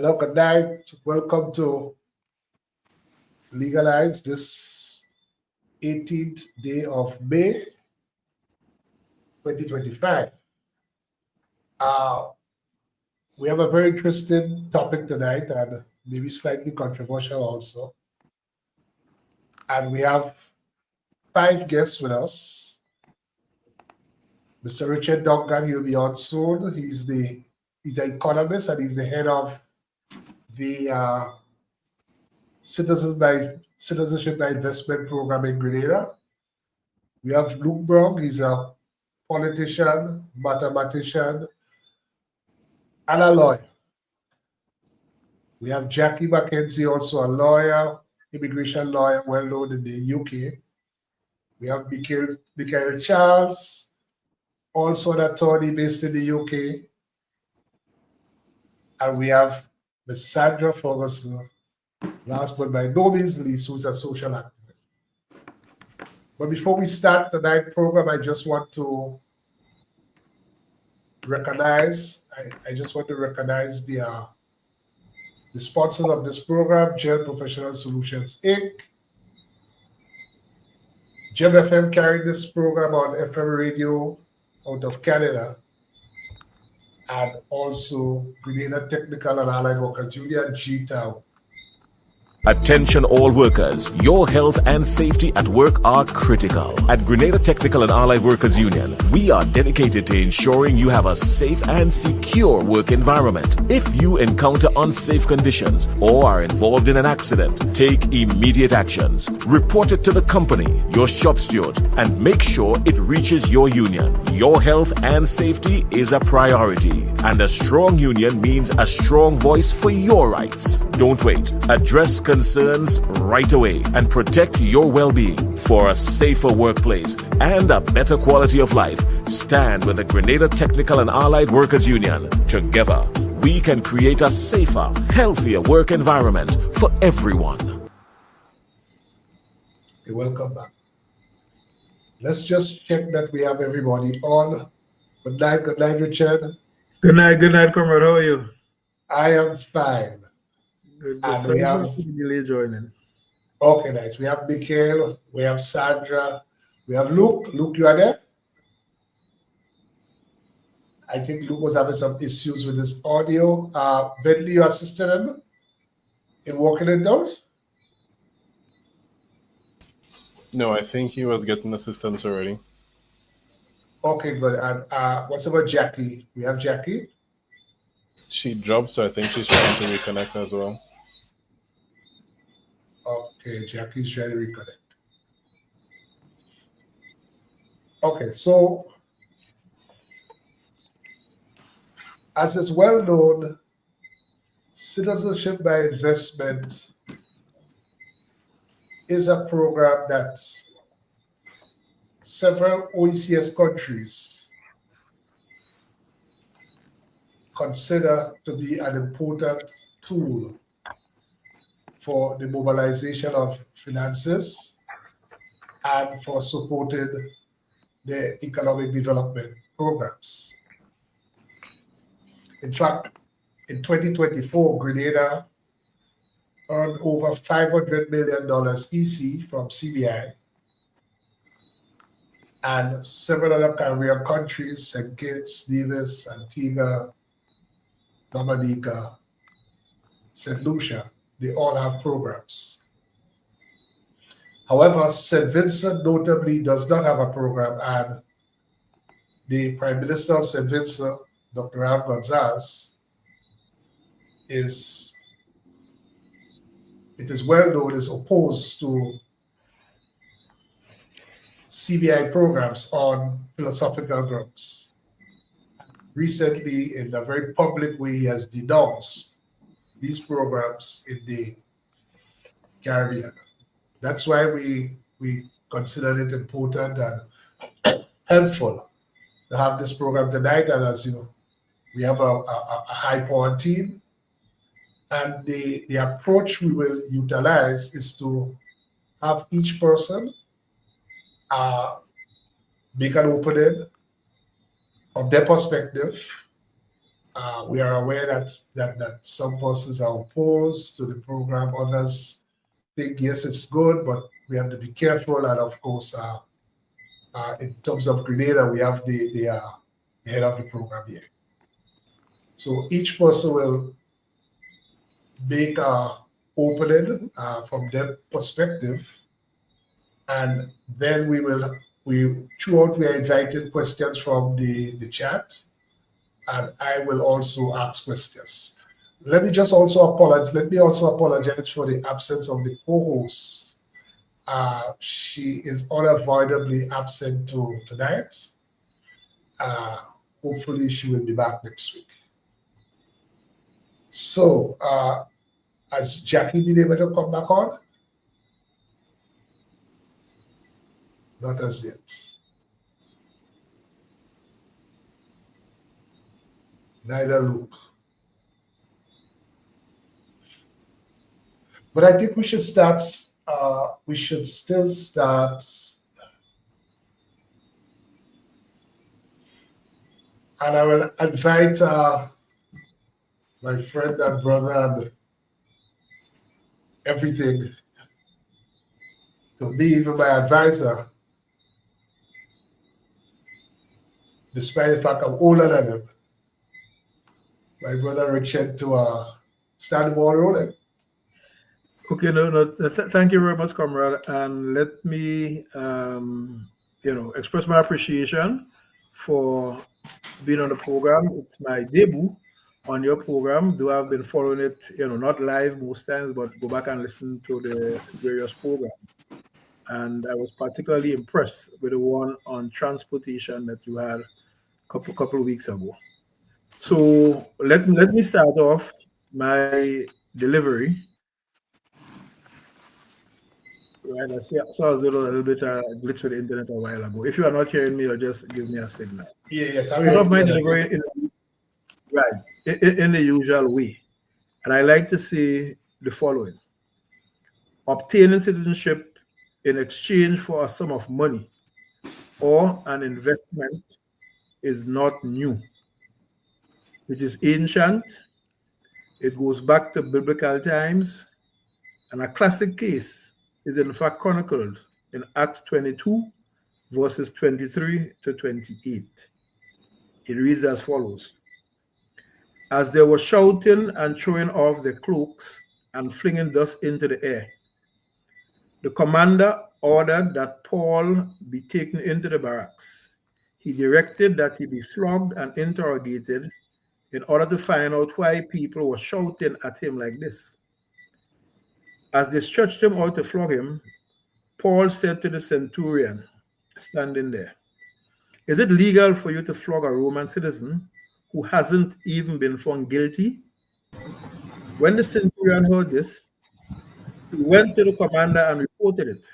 Hello, good night. Welcome to Legalize this 18th day of May 2025. We have a very interesting topic tonight and maybe slightly controversial also. And we have 5 guests with us. Mr. Richard Duncan, he'll be on soon. He's an economist and he's the head of the Citizenship By Investment program in Grenada. We have Luke Brown, he's a politician, mathematician, and a lawyer. We have Jacqui Mckenzie, also a lawyer, immigration lawyer, well known in the UK. We have Mikhail Charles, also an attorney based in the UK. And we have Ms. Sandra Ferguson, last but by no means least, who's a social activist. But before we start tonight's program, I just want to recognize, the sponsors of this program, Gel Professional Solutions, Inc., Gem FM carrying this program on FM radio out of Canada, and also Grenada Technical and Allied Workers Union, GTAW. Attention all workers, your health and safety at work are critical. At Grenada Technical and Allied Workers Union, we are dedicated to ensuring you have a safe and secure work environment. If you encounter unsafe conditions or are involved in an accident, take immediate actions. Report it to the company, your shop steward, and make sure it reaches your union. Your health and safety is a priority, and a strong union means a strong voice for your rights. Don't wait. Address concerns right away and protect your well-being. For a safer workplace and a better quality of life, stand with the Grenada Technical and Allied Workers Union. Together, we can create a safer, healthier work environment for everyone. Okay, welcome back. Let's just check that we have everybody on. Good night, Richard. Good night, comrade. How are you? I am fine. Good. And So we have joining. Okay, nice. We have Mikhail, we have Sandra, we have Luke. Luke, you are there? I think Luke was having some issues with his audio. Bentley, you assisted him in working it out? No, I think he was getting assistance already. Okay, good. And what's about Jacqui? We have Jacqui? She dropped, so I think she's trying to reconnect as well. Okay, Jacqui's trying to reconnect. Okay, so as it's well known, Citizenship by Investment is a program that several OECS countries consider to be an important tool for the mobilization of finances and for supporting the economic development programs. In fact, in 2024, Grenada earned over $500 million EC from CBI, and several other Caribbean countries, St. Kitts, Nevis, Antigua, Dominica, St. Lucia, they all have programs. However, St. Vincent notably does not have a program, and the Prime Minister of St. Vincent, Dr. Al Gonzalez, it is well known, is opposed to CBI programs on philosophical grounds. Recently, in a very public way, he has denounced these programs in the Caribbean. That's why we consider it important and helpful to have this program tonight. And as you know, we have a high-powered team. And the approach we will utilize is to have each person make an opening from their perspective We are aware that some persons are opposed to the program. Others think, yes, it's good, but we have to be careful. And of course, in terms of Grenada, we have the head of the program here. So each person will make a opening from their perspective, and then we throughout we are inviting questions from the chat, and I will also ask questions. Let me also apologize for the absence of the co-host. She is unavoidably absent tonight. Hopefully she will be back next week. So, has Jacqui been able to come back on? Not as yet. Neither Luke. But I think we should start. We should still start. And I will invite my friend and brother and everything to be even my advisor, despite the fact I'm older than him. My brother Richard to start the ball rolling. Okay, thank you very much, comrade. And let me, express my appreciation for being on the program. It's my debut on your program. Though I've been following it, not live most times, but go back and listen to the various programs. And I was particularly impressed with the one on transportation that you had a couple of weeks ago. So let me start off my delivery. Right, I saw a little bit glitch with the internet a while ago. If you are not hearing me, or just give me a signal. Yes, I love my delivery in the usual way, and I like to say the following: obtaining citizenship in exchange for a sum of money or an investment is not new. It is ancient. It goes back to biblical times, and a classic case is in fact chronicled in Acts 22, verses 23 to 28. It reads as follows: As they were shouting and throwing off their cloaks and flinging dust into the air, the commander ordered that Paul be taken into the barracks. He directed that he be flogged and interrogated in order to find out why people were shouting at him like this. As they stretched him out to flog him, Paul said to the centurion standing there, "Is it legal for you to flog a Roman citizen who hasn't even been found guilty?" When the centurion heard this, he went to the commander and reported it.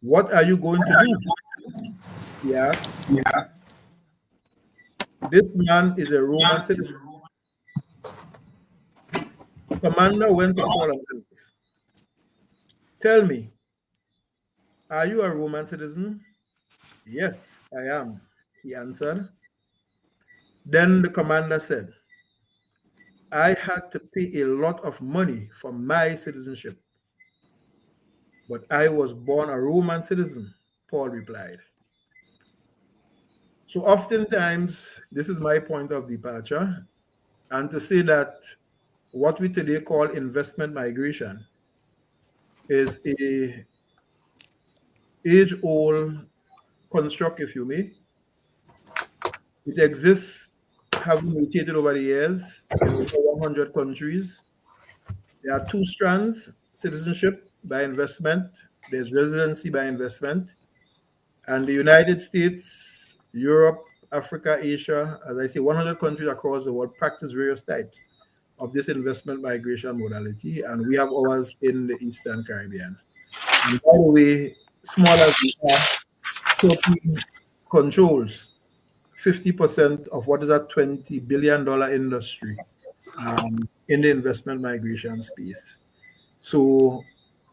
"What are you going to do?" he asked. "This man is a Roman citizen." The commander went to Paul and asked, "Tell me, are you a Roman citizen?" "Yes, I am," he answered. Then the commander said, "I had to pay a lot of money for my citizenship." "But I was born a Roman citizen," Paul replied. So oftentimes, this is my point of departure, and to say that what we today call investment migration is a age-old construct, if you may. It exists, having mutated over the years in over 100 countries. There are two strands: citizenship by investment, there's residency by investment, and the United States, Europe, Africa, Asia, as I say, 100 countries across the world practice various types of this investment migration modality, and we have ours in the Eastern Caribbean. And by the way, small as we are, Turkey controls 50% of what is a $20 billion industry in the investment migration space. So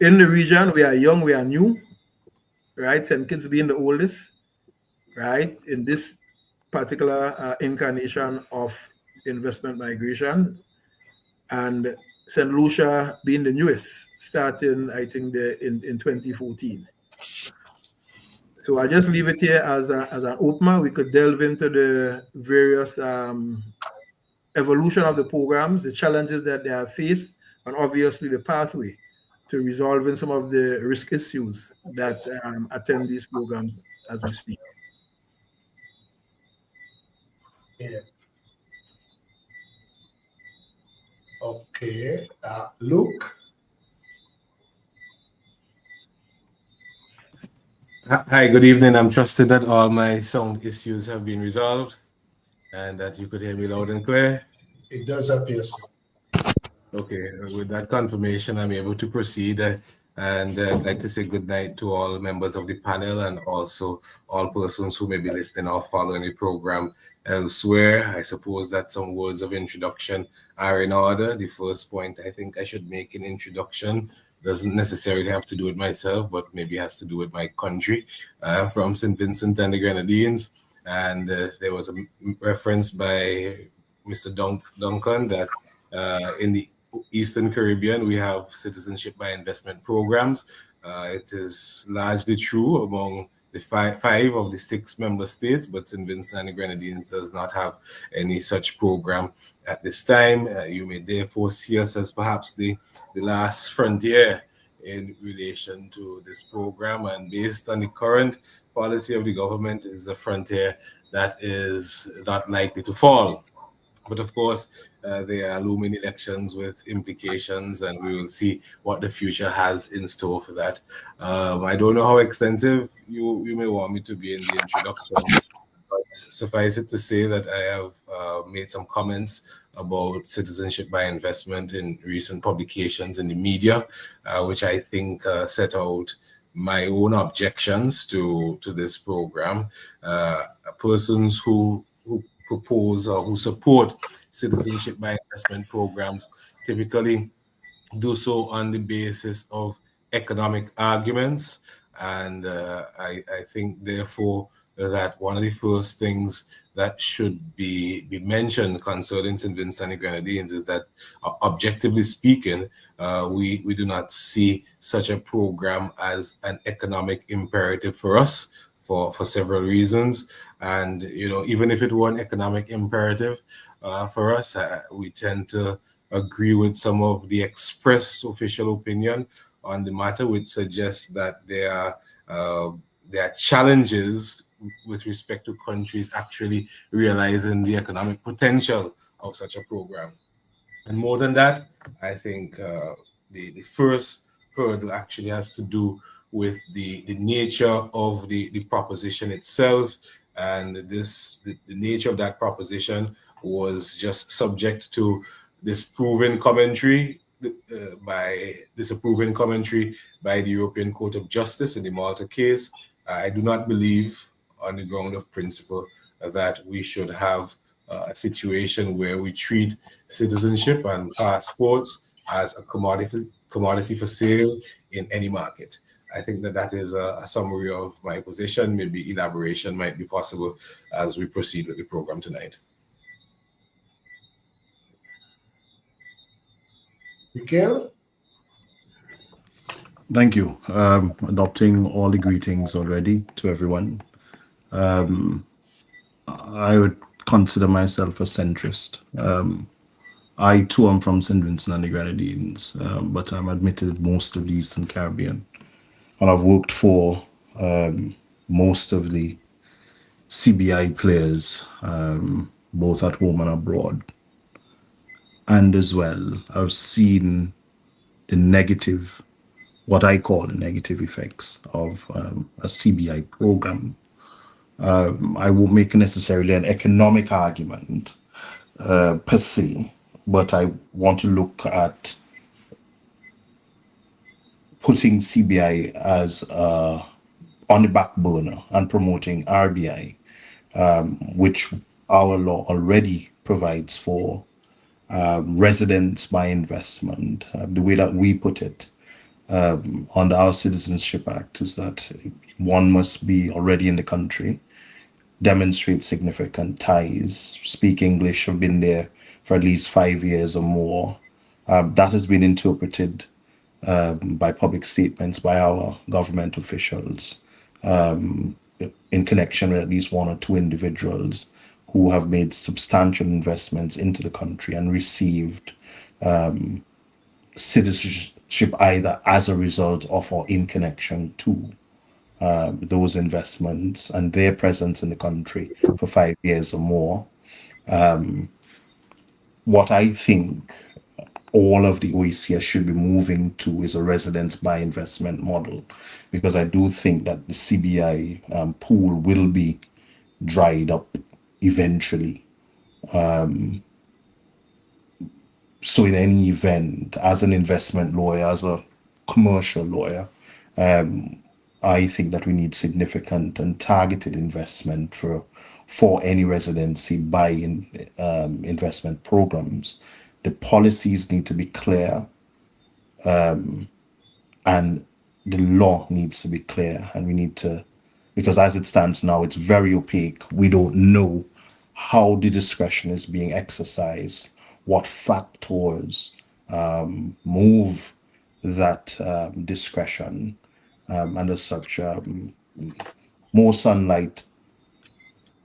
in the region, we are young, we are new, right? St. Kitts being the oldest, right? In this particular incarnation of investment migration, and St. Lucia being the newest, starting, I think, in 2014. So I'll just leave it here as an opener. We could delve into the various evolution of the programs, the challenges that they have faced, and obviously the pathway to resolving some of the risk issues that attend these programs as we speak. Yeah. Okay. Luke? Hi, good evening. I'm trusting that all my sound issues have been resolved and that you could hear me loud and clear. It does appear so. Okay, with that confirmation, I'm able to proceed. And I'd like to say good night to all members of the panel and also all persons who may be listening or following the program elsewhere. I suppose that some words of introduction are in order. The first point I think I should make in introduction doesn't necessarily have to do with myself, but maybe has to do with my country. From St. Vincent and the Grenadines. And there was a reference by Mr. Duncan that in the Eastern Caribbean, we have citizenship by investment programs. It is largely true among the five of the 6 member states, but St. Vincent and the Grenadines does not have any such program at this time. You may therefore see us as perhaps the last frontier in relation to this program, and based on the current policy of the government, is a frontier that is not likely to fall. But of course, there are looming elections with implications, and we will see what the future has in store for that. I don't know how extensive you may want me to be in the introduction, but suffice it to say that I have made some comments about citizenship by investment in recent publications in the media, which I think set out my own objections to this program. Persons who propose or who support citizenship by investment programs typically do so on the basis of economic arguments. And I think, therefore, that one of the first things that should be mentioned concerning St. Vincent and the Grenadines is that, objectively speaking, we do not see such a program as an economic imperative for us for several reasons. And, you know, even if it were an economic imperative for us, we tend to agree with some of the expressed official opinion on the matter, which suggests that there are challenges with respect to countries actually realizing the economic potential of such a program. And more than that, I think the first hurdle actually has to do with the nature of the proposition itself. And the nature of that proposition was just subject to disapproving commentary by the European Court of Justice in the Malta case. I do not believe, on the ground of principle, that we should have a situation where we treat citizenship and passports as a commodity for sale in any market. I think that is a summary of my position. Maybe elaboration might be possible as we proceed with the program tonight. Mikhail? Thank you. Adopting all the greetings already to everyone. I would consider myself a centrist. I too am from St. Vincent and the Grenadines, but I'm admitted most of the Eastern Caribbean. And I've worked for most of the CBI players, both at home and abroad. And as well, I've seen the negative, what I call the negative effects of a CBI program. I won't make necessarily an economic argument per se, but I want to look at putting CBI as on the back burner and promoting RBI, which our law already provides for residence by investment. The way that we put it under our Citizenship Act is that one must be already in the country demonstrate significant ties, speak English, have been there for at least 5 years or more. That has been interpreted by public statements by our government officials in connection with at least one or two individuals who have made substantial investments into the country and received citizenship either as a result of or in connection to those investments and their presence in the country for 5 years or more. What I think all of the OECS should be moving to is a residence by investment model, because I do think that the CBI pool will be dried up eventually. So in any event, as an investment lawyer, as a commercial lawyer, I think that we need significant and targeted investment for any residency by investment programs. The policies need to be clear, and the law needs to be clear, and we need to, because as it stands now, it's very opaque. We don't know how the discretion is being exercised, what factors move that discretion, and as such, more sunlight,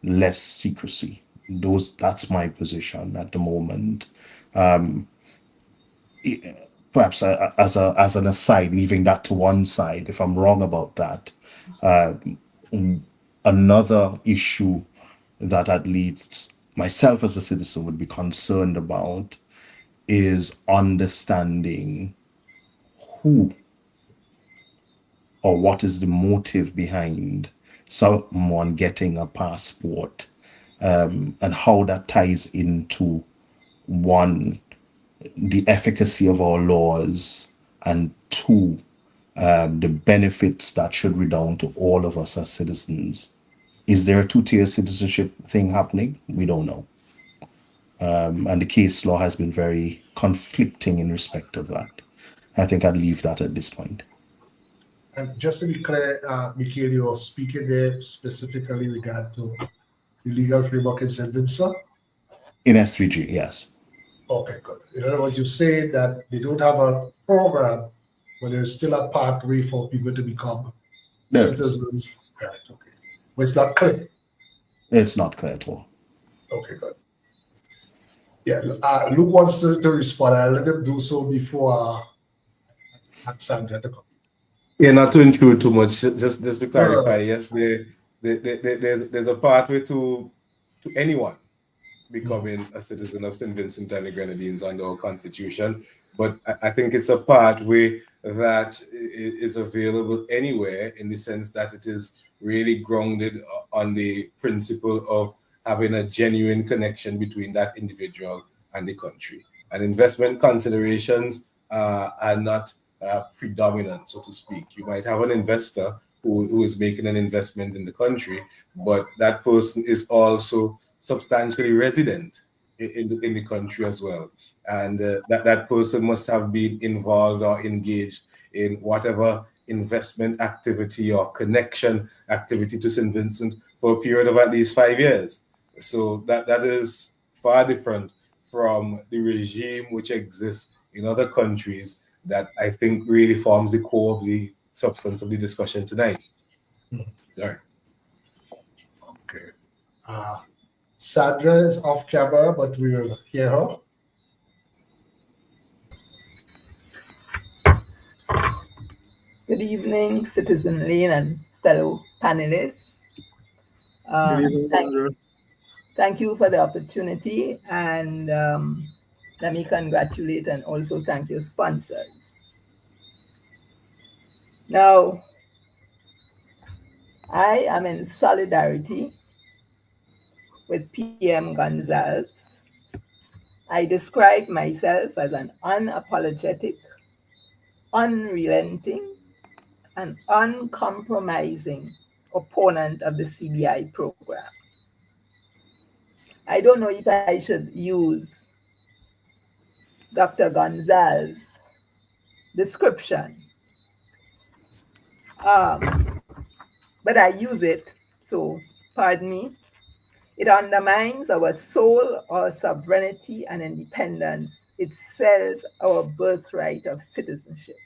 less secrecy. That's my position at the moment. Perhaps as an aside, leaving that to one side, if I'm wrong about that, another issue that at least myself as a citizen would be concerned about is understanding who or what is the motive behind someone getting a passport, and how that ties into, one, the efficacy of our laws, and two, the benefits that should redound to all of us as citizens. Is there a two-tier citizenship thing happening? We don't know. And the case law has been very conflicting in respect of that. I think I'd leave that at this point. And just to be clear, Mikhail, you are speaking there specifically regard to the legal framework in St. Vincent? In S3G, yes. Okay, good. In other words, you say that they don't have a program, but there's still a pathway for people to become citizens. Right, okay. But it's not clear. It's not clear at all. Okay, good. Yeah, Luke wants to respond. I'll let him do so before Sandra to come. Yeah, not to intrude too much, just to clarify, yes, there's a pathway to anyone becoming a citizen of St. Vincent and the Grenadines under our constitution, but I think it's a pathway that is available anywhere, in the sense that it is really grounded on the principle of having a genuine connection between that individual and the country. And investment considerations are not predominant, so to speak. You might have an investor who is making an investment in the country, but that person is also substantially resident in the country as well. And that person must have been involved or engaged in whatever investment activity or connection activity to St. Vincent for a period of at least 5 years. So that is far different from the regime which exists in other countries that I think really forms the core of the substance of the discussion tonight. Sorry. Okay. Sandra is off camera, but we will hear her. Good evening, Citizen Layne and fellow panelists. Thank you for the opportunity, and let me congratulate and also thank your sponsors. Now, I am in solidarity with PM Gonzalez. I describe myself as an unapologetic, unrelenting, and uncompromising opponent of the CBI program. I don't know if I should use Dr. Gonzalez's description, but I use it, so pardon me. It undermines our soul, our sovereignty and independence. It sells our birthright of citizenship.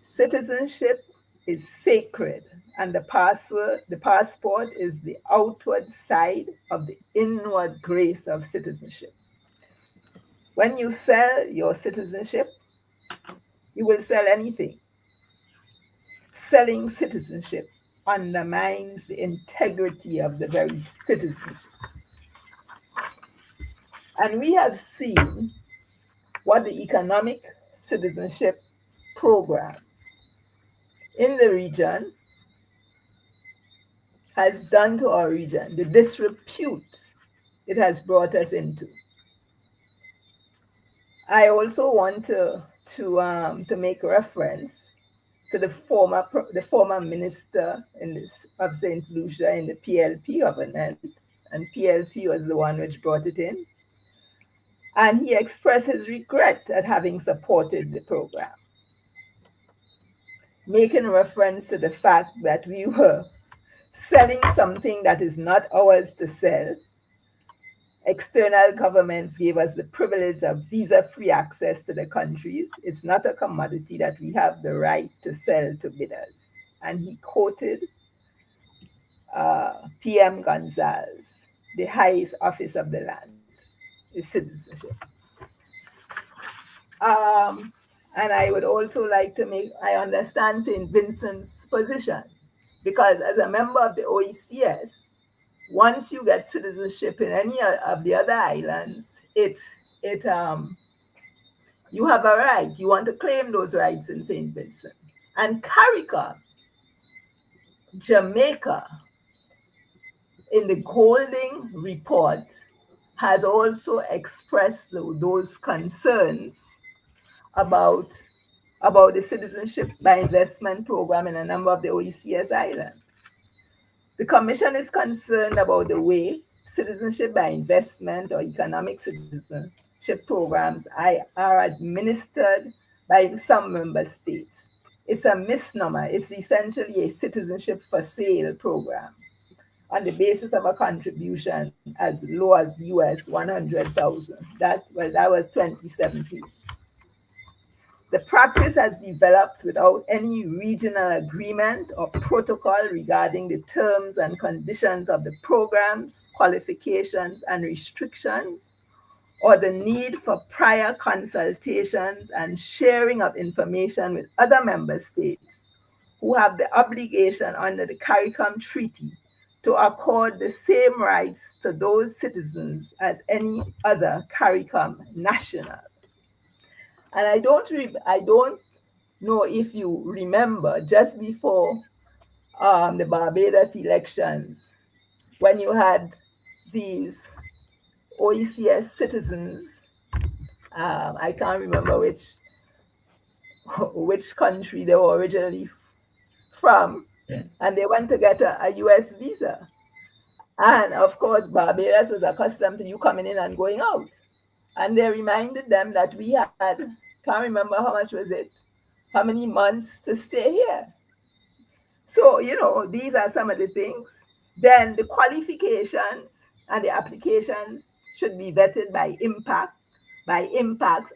Citizenship is sacred, and the passport is the outward side of the inward grace of citizenship. When you sell your citizenship, you will sell anything. Selling citizenship undermines the integrity of the very citizenship. And we have seen what the economic citizenship program in the region has done to our region, the disrepute it has brought us into. I also want to make reference to the former minister of St. Lucia in the PLP government, and PLP was the one which brought it in. And he expressed his regret at having supported the program, making reference to the fact that we were selling something that is not ours to sell. External governments gave us the privilege of visa-free access to the countries. It's not a commodity that we have the right to sell to bidders. And he quoted PM Gonzalez, the highest office of the land, the citizenship. And I would also like to I understand St. Vincent's position, because as a member of the OECS, once you get citizenship in any of the other islands, you have a right. You want to claim those rights in St. Vincent. And CARICOM, Jamaica, in the Golding report, has also expressed those concerns about the Citizenship by Investment program in a number of the OECS islands. The Commission is concerned about the way citizenship by investment or economic citizenship programs are administered by some member states. It's a misnomer. It's essentially a citizenship for sale program on the basis of a contribution as low as US 100,000. That was 2017. The practice has developed without any regional agreement or protocol regarding the terms and conditions of the programs, qualifications, and restrictions, or the need for prior consultations and sharing of information with other member states who have the obligation under the CARICOM Treaty to accord the same rights to those citizens as any other CARICOM national. And I don't know if you remember, just before the Barbados elections, when you had these OECS citizens, I can't remember which country they were originally from, and they went to get a US visa. And of course, Barbados was accustomed to you coming in and going out. And they reminded them that we had, can't remember how much was it, how many months to stay here. So, these are some of the things. Then the qualifications and the applications should be vetted by impacts, IMPACS.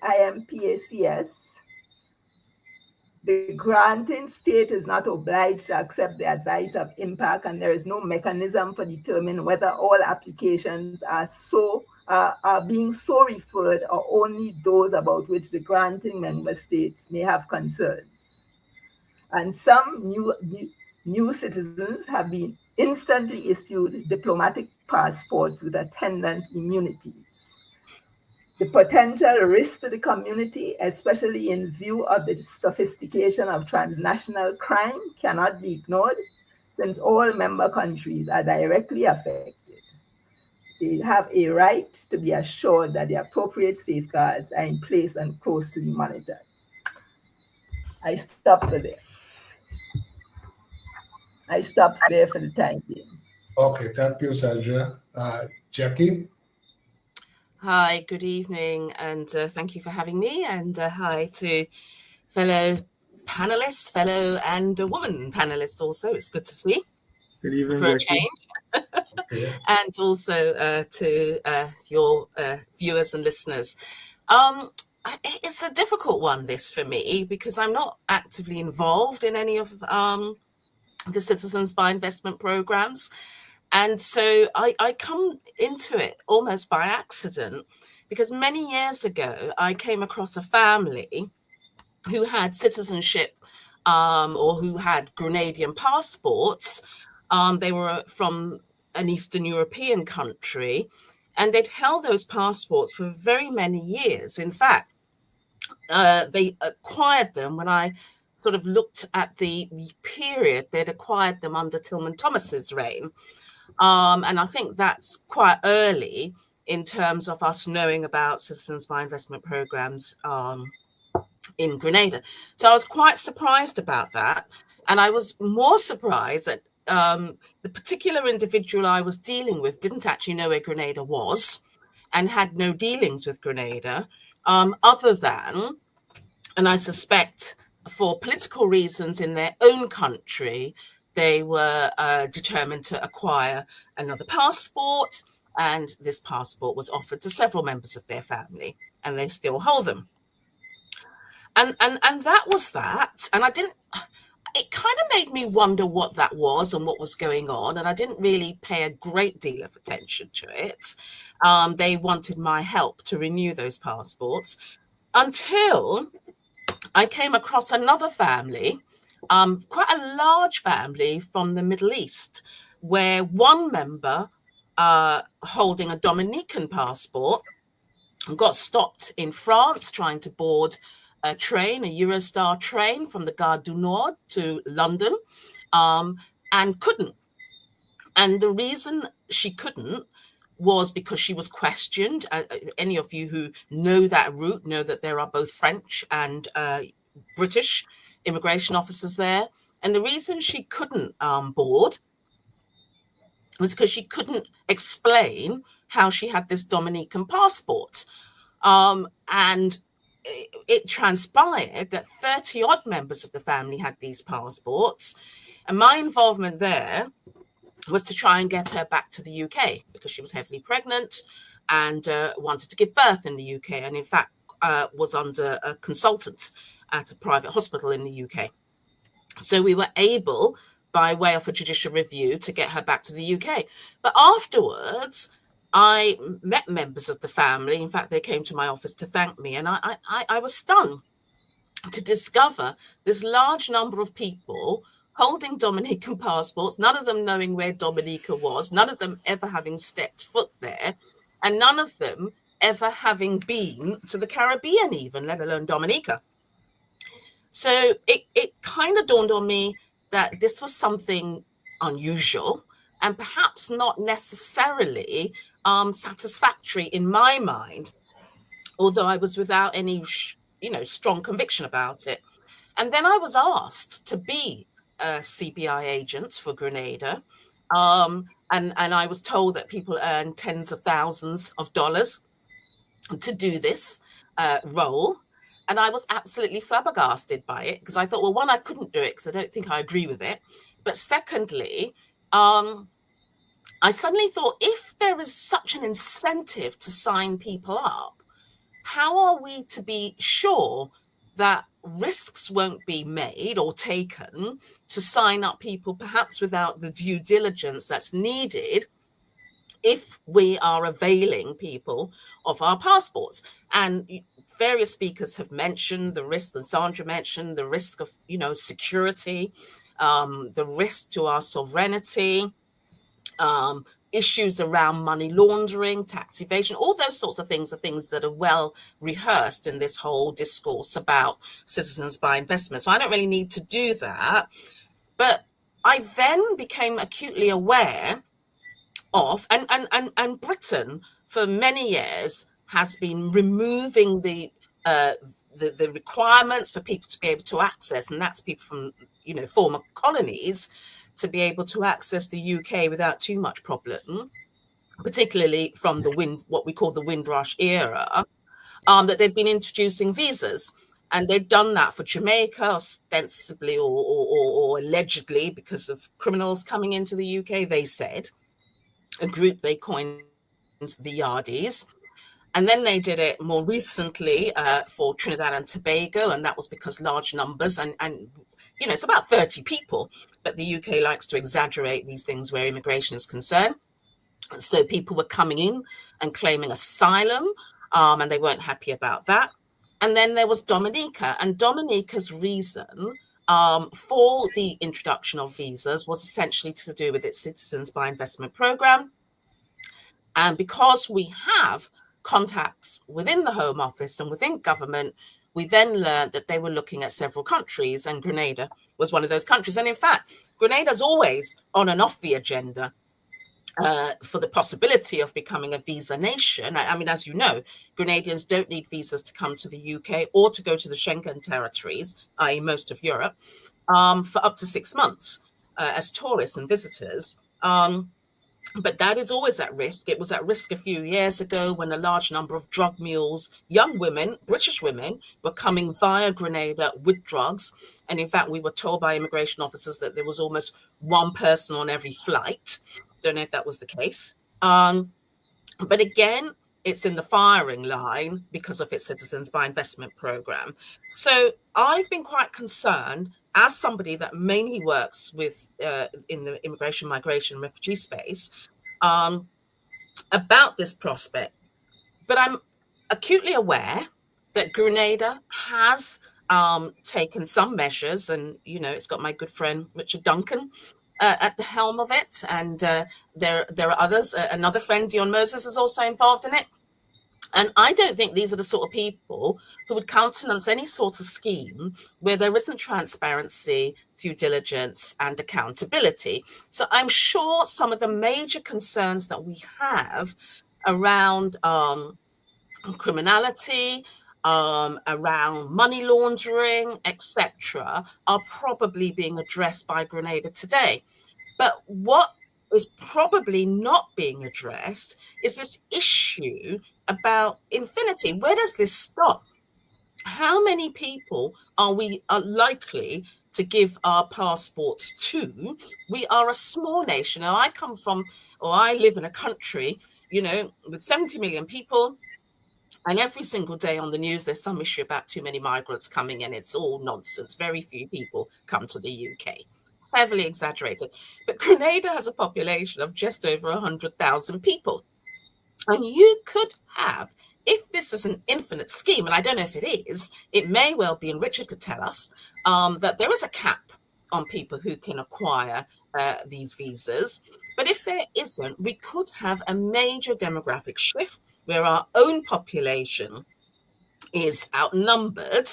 The granting state is not obliged to accept the advice of impact, and there is no mechanism for determining whether all applications are being so referred or only those about which the granting member states may have concerns. And some new citizens have been instantly issued diplomatic passports with attendant immunities. The potential risk to the community, especially in view of the sophistication of transnational crime, cannot be ignored, since all member countries are directly affected. They have a right to be assured that the appropriate safeguards are in place and closely monitored. I stop for there. I stop there for the time being. Okay, thank you, Sandra. Jacqui? Hi, good evening, and thank you for having me, and hi to fellow panelists, fellow and woman panelists also. It's good to see. Good evening, for a Jacqui. change. Okay. and also to your viewers and listeners. It's a difficult one, this, for me, because I'm not actively involved in any of the Citizens by Investment programs. And so I come into it almost by accident, because many years ago, I came across a family who had citizenship or who had Grenadian passports. They were from an Eastern European country, and they'd held those passports for very many years. In fact, they acquired them when I sort of looked at the period, they'd acquired them under Tillman Thomas's reign. And I think that's quite early in terms of us knowing about Citizens by Investment programs in Grenada. So I was quite surprised about that. And I was more surprised that the particular individual I was dealing with didn't actually know where Grenada was and had no dealings with Grenada, other than, and I suspect for political reasons in their own country, they were determined to acquire another passport, and this passport was offered to several members of their family, and they still hold them. And that was that. And it kind of made me wonder what that was and what was going on. And I didn't really pay a great deal of attention to it. They wanted my help to renew those passports until I came across another family, quite a large family from the Middle East, where one member holding a Dominican passport got stopped in France trying to board a train, a Eurostar train from the Gare du Nord to London, and couldn't. And the reason she couldn't was because she was questioned. Any of you who know that route know that there are both French and British immigration officers there. And the reason she couldn't board was because she couldn't explain how she had this Dominican passport. And it transpired that 30 odd members of the family had these passports. And my involvement there was to try and get her back to the UK because she was heavily pregnant and wanted to give birth in the UK. And in fact, was under a consultant at a private hospital in the UK. So we were able, by way of a judicial review, to get her back to the UK. But afterwards, I met members of the family. In fact, they came to my office to thank me. And I was stunned to discover this large number of people holding Dominican passports, none of them knowing where Dominica was, none of them ever having stepped foot there, and none of them ever having been to the Caribbean even, let alone Dominica. So it kind of dawned on me that this was something unusual and perhaps not necessarily satisfactory in my mind, although I was without any, strong conviction about it. And then I was asked to be a CBI agent for Grenada, and I was told that people earn tens of thousands of dollars to do this role. And I was absolutely flabbergasted by it because I thought, well, one, I couldn't do it because I don't think I agree with it. But secondly, I suddenly thought, if there is such an incentive to sign people up, how are we to be sure that risks won't be made or taken to sign up people perhaps without the due diligence that's needed if we are availing people of our passports? And various speakers have mentioned the risk, and Sandra mentioned the risk of, security, the risk to our sovereignty, issues around money laundering, tax evasion, all those sorts of things are things that are well rehearsed in this whole discourse about Citizens by Investment. So I don't really need to do that. But I then became acutely aware of, and Britain for many years has been removing the requirements for people to be able to access, and that's people from former colonies, to be able to access the UK without too much problem, particularly from what we call the Windrush era, that they've been introducing visas. And they've done that for Jamaica, ostensibly or allegedly because of criminals coming into the UK, they said. a group they coined the Yardies. And then they did it more recently for Trinidad and Tobago, and that was because large numbers, and it's about 30 people, but the UK likes to exaggerate these things where immigration is concerned. So people were coming in and claiming asylum, and they weren't happy about that. And then there was Dominica, and Dominica's reason for the introduction of visas was essentially to do with its Citizens by Investment program. And because we have contacts within the Home Office and within government, we then learned that they were looking at several countries, and Grenada was one of those countries. And in fact, Grenada's always on and off the agenda for the possibility of becoming a visa nation. I mean, as you know, Grenadians don't need visas to come to the UK or to go to the Schengen territories, i.e. most of Europe, for up to 6 months as tourists and visitors. But that is always at risk. It was at risk a few years ago when a large number of drug mules, young women, British women, were coming via Grenada with drugs. And in fact, we were told by immigration officers that there was almost one person on every flight. Don't know if that was the case. But again, it's in the firing line because of its Citizens by Investment program. So I've been quite concerned, as somebody that mainly works with in the immigration, migration, refugee space, about this prospect. But I'm acutely aware that Grenada has taken some measures, and it's got my good friend Richard Duncan at the helm of it, and there are others. Another friend, Dion Moses, is also involved in it. And I don't think these are the sort of people who would countenance any sort of scheme where there isn't transparency, due diligence, and accountability. So I'm sure some of the major concerns that we have around criminality, around money laundering, etc., are probably being addressed by Grenada today. But what is probably not being addressed is this issue about infinity. Where does this stop? How many people are likely to give our passports to? We are a small nation. Now, I live in a country, with 70 million people, and every single day on the news, there's some issue about too many migrants coming in. It's all nonsense. Very few people come to the UK. Heavily exaggerated. But Grenada has a population of just over 100,000 people. And you could have, if this is an infinite scheme, and I don't know if it is, it may well be, and Richard could tell us, that there is a cap on people who can acquire these visas. But if there isn't, we could have a major demographic shift where our own population is outnumbered,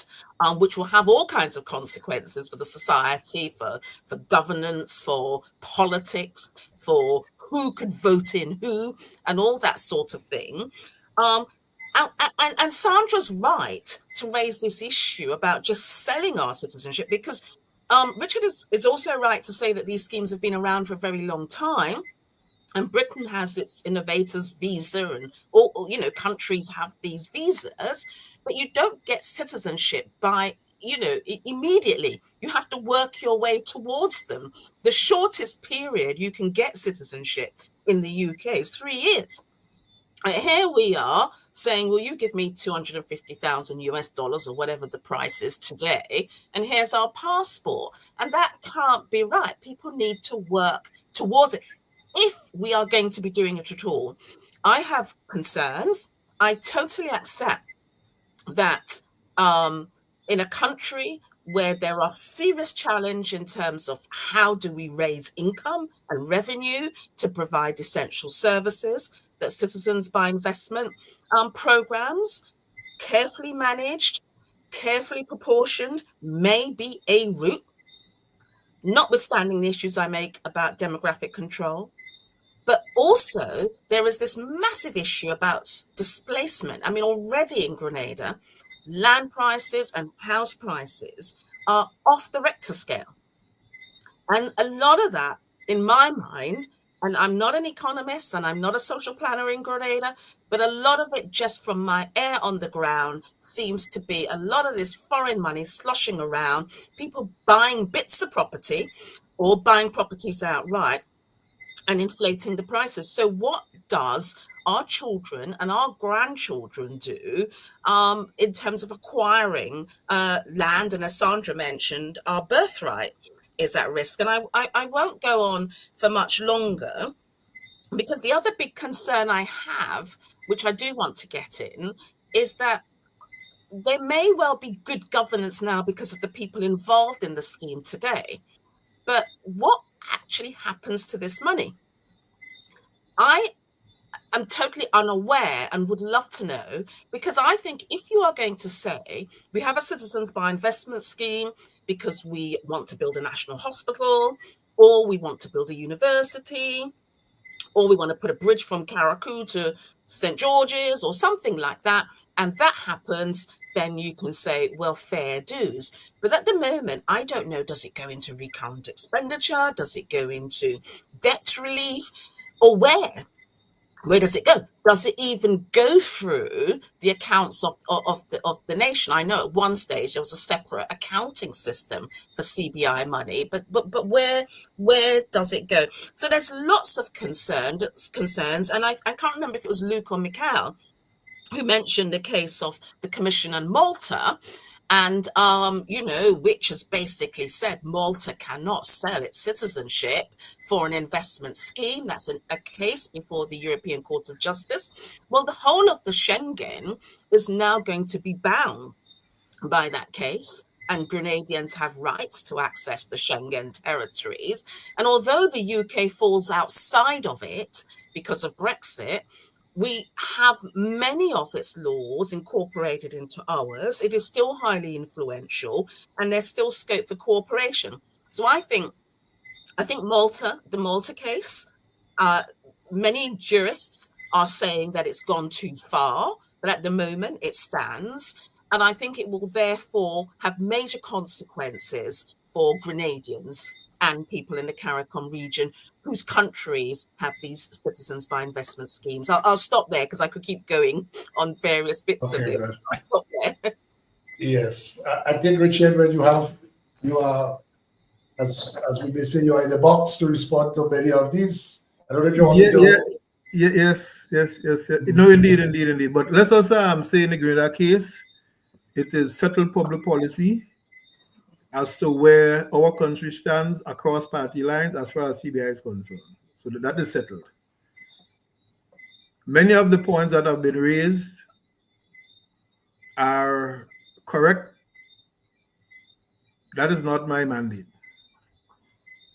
which will have all kinds of consequences for the society, for governance, for politics, for who could vote in who, and all that sort of thing. And Sandra's right to raise this issue about just selling our citizenship, because Richard is also right to say that these schemes have been around for a very long time. And Britain has its innovators visa, and all countries have these visas, but you don't get citizenship by immediately. You have to work your way towards them. The shortest period you can get citizenship in the UK is 3 years. And here we are saying, well, you give me $250,000 or whatever the price is today, and here's our passport. And that can't be right. People need to work towards it. If we are going to be doing it at all, I have concerns. I totally accept that in a country where there are serious challenges in terms of how do we raise income and revenue to provide essential services, that Citizens by Investment programs, carefully managed, carefully proportioned, may be a route, notwithstanding the issues I make about demographic control. But also, there is this massive issue about displacement. I mean, already in Grenada, land prices and house prices are off the Richter scale. And a lot of that, in my mind, and I'm not an economist and I'm not a social planner in Grenada, but a lot of it, just from my ear on the ground, seems to be a lot of this foreign money sloshing around, people buying bits of property or buying properties outright, and inflating the prices. So what does our children and our grandchildren do in terms of acquiring land? And as Sandra mentioned, our birthright is at risk. And I won't go on for much longer, because the other big concern I have, which I do want to get in, is that there may well be good governance now because of the people involved in the scheme today. But what actually happens to this money? I am totally unaware and would love to know, because I think if you are going to say we have a Citizens By Investment scheme because we want to build a national hospital, or we want to build a university, or we want to put a bridge from Carriacou to St. George's or something like that, and that happens, then you can say, well, fair dues. But at the moment, I don't know, does it go into recurrent expenditure? Does it go into debt relief? Or where? Where does it go? Does it even go through the accounts of the nation? I know at one stage there was a separate accounting system for CBI money, but where does it go? So there's lots of concerns, and I can't remember if it was Luke or Mikhail who mentioned the case of the Commission on Malta, and which has basically said Malta cannot sell its citizenship for an investment scheme. That's a case before the European Court of Justice. Well, the whole of the Schengen is now going to be bound by that case, and Grenadians have rights to access the Schengen territories. And although the UK falls outside of it because of Brexit, we have many of its laws incorporated into ours. It is still highly influential, and there's still scope for cooperation. So I think Malta, the Malta case, many jurists are saying that it's gone too far, but at the moment it stands. And I think it will therefore have major consequences for Grenadians and people in the CARICOM region whose countries have these Citizens By Investment schemes. I'll stop there because I could keep going on various bits of this. I'll stop there. Yes, I think, Richard, when you are, as we may say, you are in the box to respond to many of these. I don't know if you want to do. Yes. No, indeed. But let's also say in the Grenada case, it is settled public policy as to where our country stands across party lines as far as CBI is concerned. So that is settled. Many of the points that have been raised are correct. That is not my mandate.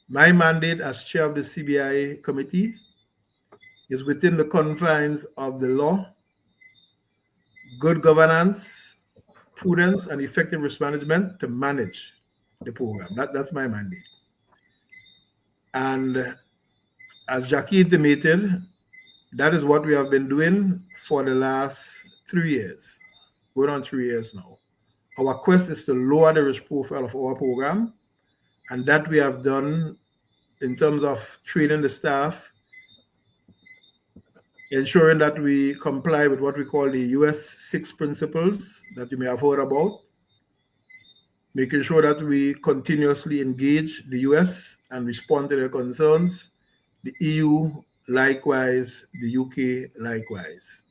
My mandate as chair of the CBI committee is within the confines of the law, good governance, prudence, and effective risk management to manage the program. That's my mandate. And as Jacqui intimated, that is what we have been doing for the last 3 years. Going on 3 years now. Our quest is to lower the risk profile of our program, and that we have done in terms of training the staff, ensuring that we comply with what we call the US 6 principles that you may have heard about, making sure that we continuously engage the US and respond to their concerns, the EU likewise, the UK likewise.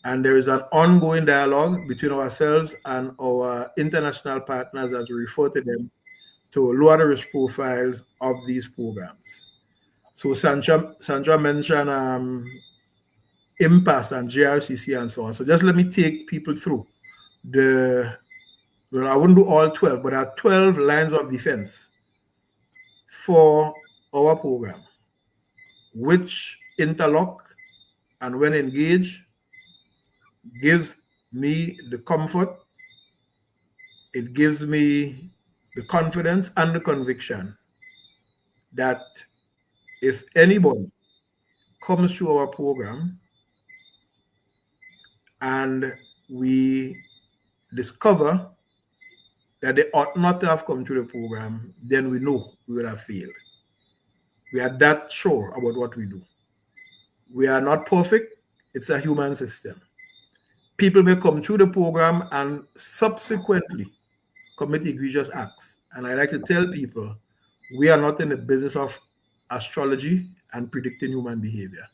And there is an ongoing dialogue between ourselves and our international partners, as we refer to them, to lower the risk profiles of these programs. So Sandra mentioned impasse and JRCC and so on. So just let me take people through I wouldn't do all 12, but there are 12 lines of defense for our program, which interlock and when engaged gives me the comfort, it gives me the confidence and the conviction that if anybody comes through our program and we discover that they ought not to have come through the program, then we know we would have failed. We are that sure about what we do. We are not perfect. It's a human system. People may come through the program and subsequently commit egregious acts. And I like to tell people, we are not in the business of astrology and predicting human behavior.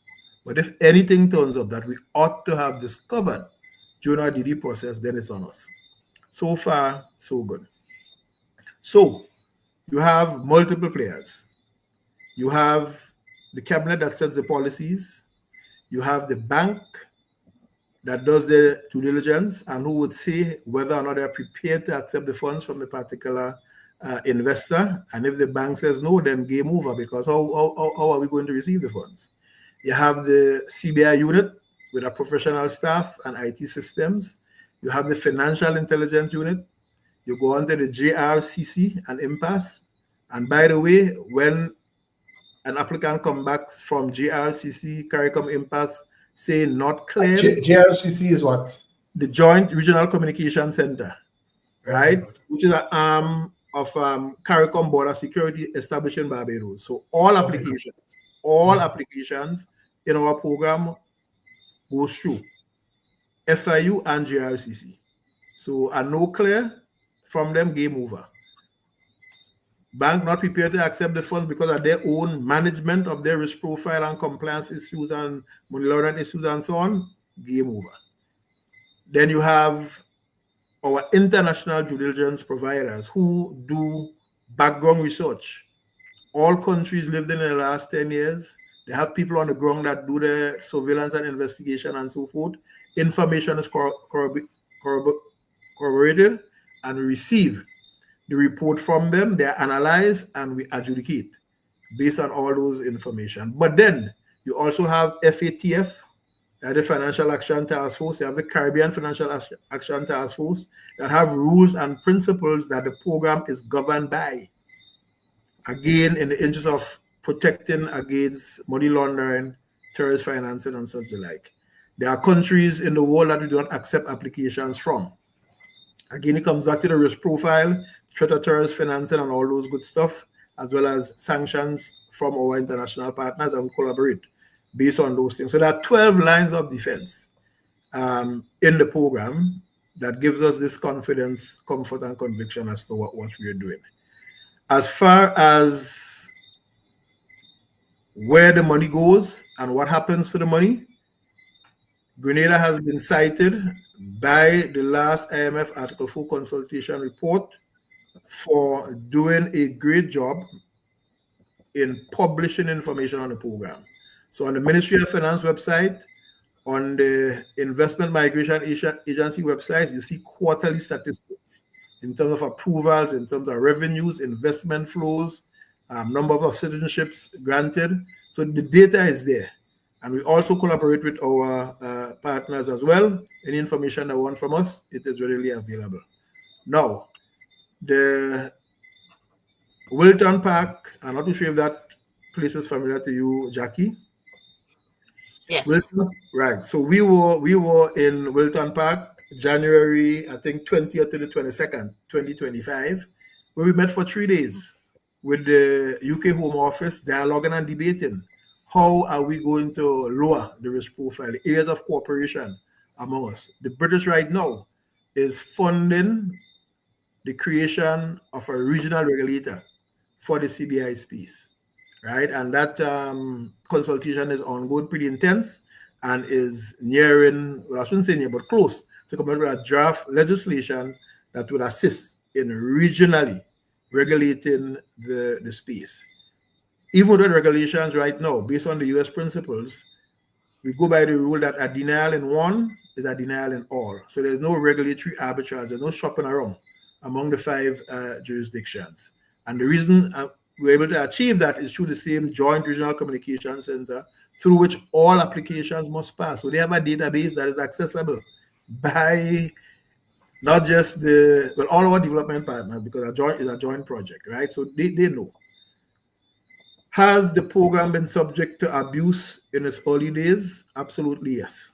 But if anything turns up that we ought to have discovered during our DD process, then it's on us. So far, so good. So you have multiple players. You have the cabinet that sets the policies. You have the bank that does the due diligence and who would say whether or not they're prepared to accept the funds from the particular investor. And if the bank says no, then game over, because how are we going to receive the funds? You have the CBI unit with a professional staff and IT systems. You have the financial intelligence unit. You go on to the JRCC and impasse. And by the way, when an applicant comes back from JRCC, CARICOM impasse, saying not clear. JRCC is what? The Joint Regional Communication Center, right? Which is an arm of CARICOM Border Security established in Barbados. So all applications in our program goes through FIU and JRCC. So a no clear from them, game over. Bank not prepared to accept the funds because of their own management of their risk profile and compliance issues and money laundering issues and so on, game over. Then you have our international due diligence providers who do background research. All countries lived in the last 10 years. They have people on the ground that do the surveillance and investigation and so forth. Information is corroborated and we receive the report from them. They are analyzed and we adjudicate based on all those information. But then you also have FATF, the Financial Action Task Force. You have the Caribbean Financial Action Task Force that have rules and principles that the program is governed by. Again, in the interest of protecting against money laundering, terrorist financing, and such like. There are countries in the world that we do not accept applications from. Again, it comes back to the risk profile, threat of terrorist financing, and all those good stuff, as well as sanctions from our international partners, and we collaborate based on those things. So there are 12 lines of defense in the program that gives us this confidence, comfort, and conviction as to what we are doing. As far as where the money goes and what happens to the money, Grenada has been cited by the last IMF Article 4 consultation report for doing a great job in publishing information on the program. So on the Ministry of Finance website, on the Investment Migration Agency website, you see quarterly statistics in terms of approvals, in terms of revenues, investment flows, number of citizenships granted. So the data is there. And we also collaborate with our partners as well. Any information they want from us, it is readily available. Now, the Wilton Park, I'm not too sure if that place is familiar to you, Jacqui. Yes. Wilton, right. So we were in Wilton Park, January, I think 20th to the 22nd, 2025, where we met for 3 days with the UK Home Office, dialoguing and debating. How are we going to lower the risk profile, the areas of cooperation among us? The British right now is funding the creation of a regional regulator for the CBI space, right? And that consultation is ongoing, pretty intense, and is nearing, well, I shouldn't say near, but close to come up with a draft legislation that would assist in regionally regulating the space. Even with the regulations right now, based on the US principles, we go by the rule that a denial in one is a denial in all. So there's no regulatory arbitrage, there's no shopping around among the 5 jurisdictions. And the reason we're able to achieve that is through the same Joint Regional Communication Center, through which all applications must pass. So they have a database that is accessible by not just all our development partners, because it's a joint project, right? So they know. Has the program been subject to abuse in its early days? Absolutely, yes.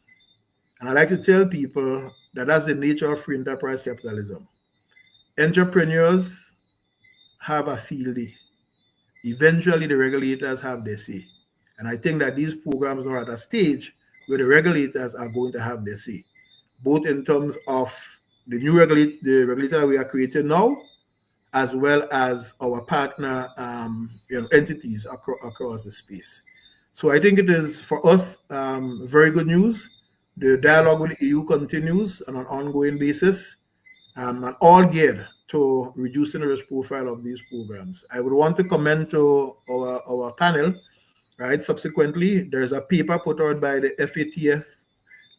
And I like to tell people that that's the nature of free enterprise capitalism. Entrepreneurs have a field day. Eventually, the regulators have their say. And I think that these programs are at a stage where the regulators are going to have their say, both in terms of the new regulator we are creating now, as well as our partner entities across the space. So I think it is, for us, very good news. The dialogue with the EU continues on an ongoing basis, and all geared to reducing the risk profile of these programs. I would want to commend to our panel, right? Subsequently, there's a paper put out by the FATF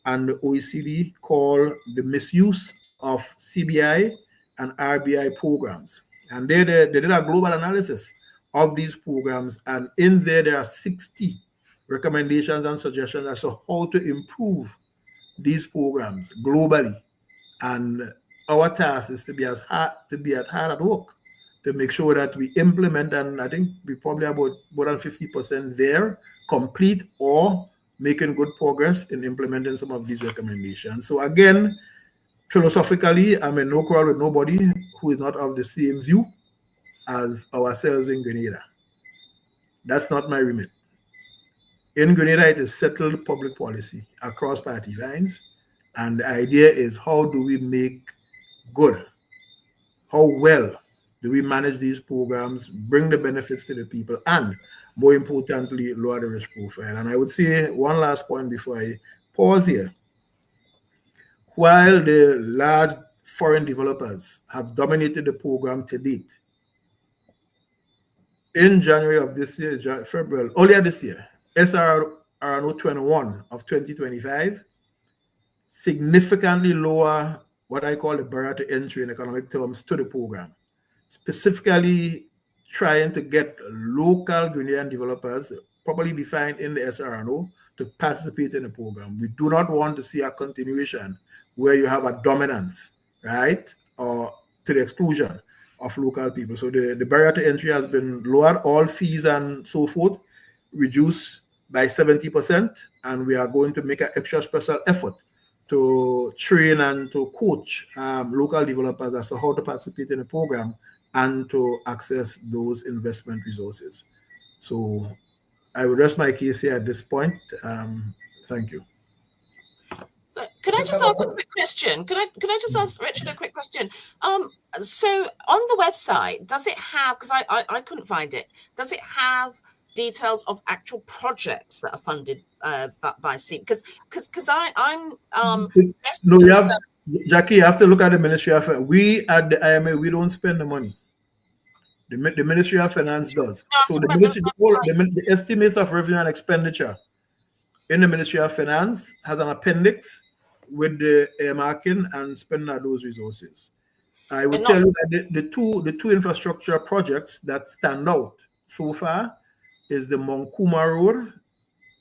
and the OECD called The Misuse of CBI and RBI Programs. And they did a global analysis of these programs, and in there are 60 recommendations and suggestions as to how to improve these programs globally. And our task is to be at hard at work to make sure that we implement, and I think we probably about more than 50% there, complete or making good progress in implementing some of these recommendations. So again, philosophically, I'm in no quarrel with nobody who is not of the same view as ourselves in Grenada. That's not my remit. In Grenada, it is settled public policy across party lines. And the idea is, how do we make good? How well do we manage these programs, bring the benefits to the people, and more importantly, lower the risk profile? And I would say one last point before I pause here. While the large foreign developers have dominated the program to date, in January of this year, February, earlier this year, SRNO 21 of 2025 significantly lower what I call the barrier to entry in economic terms to the program, specifically trying to get local Grenadian developers, properly defined in the SRNO, to participate in the program. We do not want to see a continuation where you have a dominance, right, or to the exclusion of local people. So the barrier to entry has been lowered, all fees and so forth reduced by 70%, and we are going to make an extra special effort to train and to coach local developers as to how to participate in the program and to access those investment resources. So I will rest my case here at this point. Thank you. So could I just ask a quick question? Could I just ask Richard a quick question? So on the website, does it have, because I couldn't find it, does it have details of actual projects that are funded by CBI? Because I'm no, you have, Jacqui, you have to look at the Ministry of Finance. We at the IMA, we don't spend the money. The Ministry of Finance does. No, so the estimates of revenue and expenditure in the Ministry of Finance has an appendix with the earmarking and spending of those resources. I would tell you that the two infrastructure projects that stand out so far is the Monkuma Road.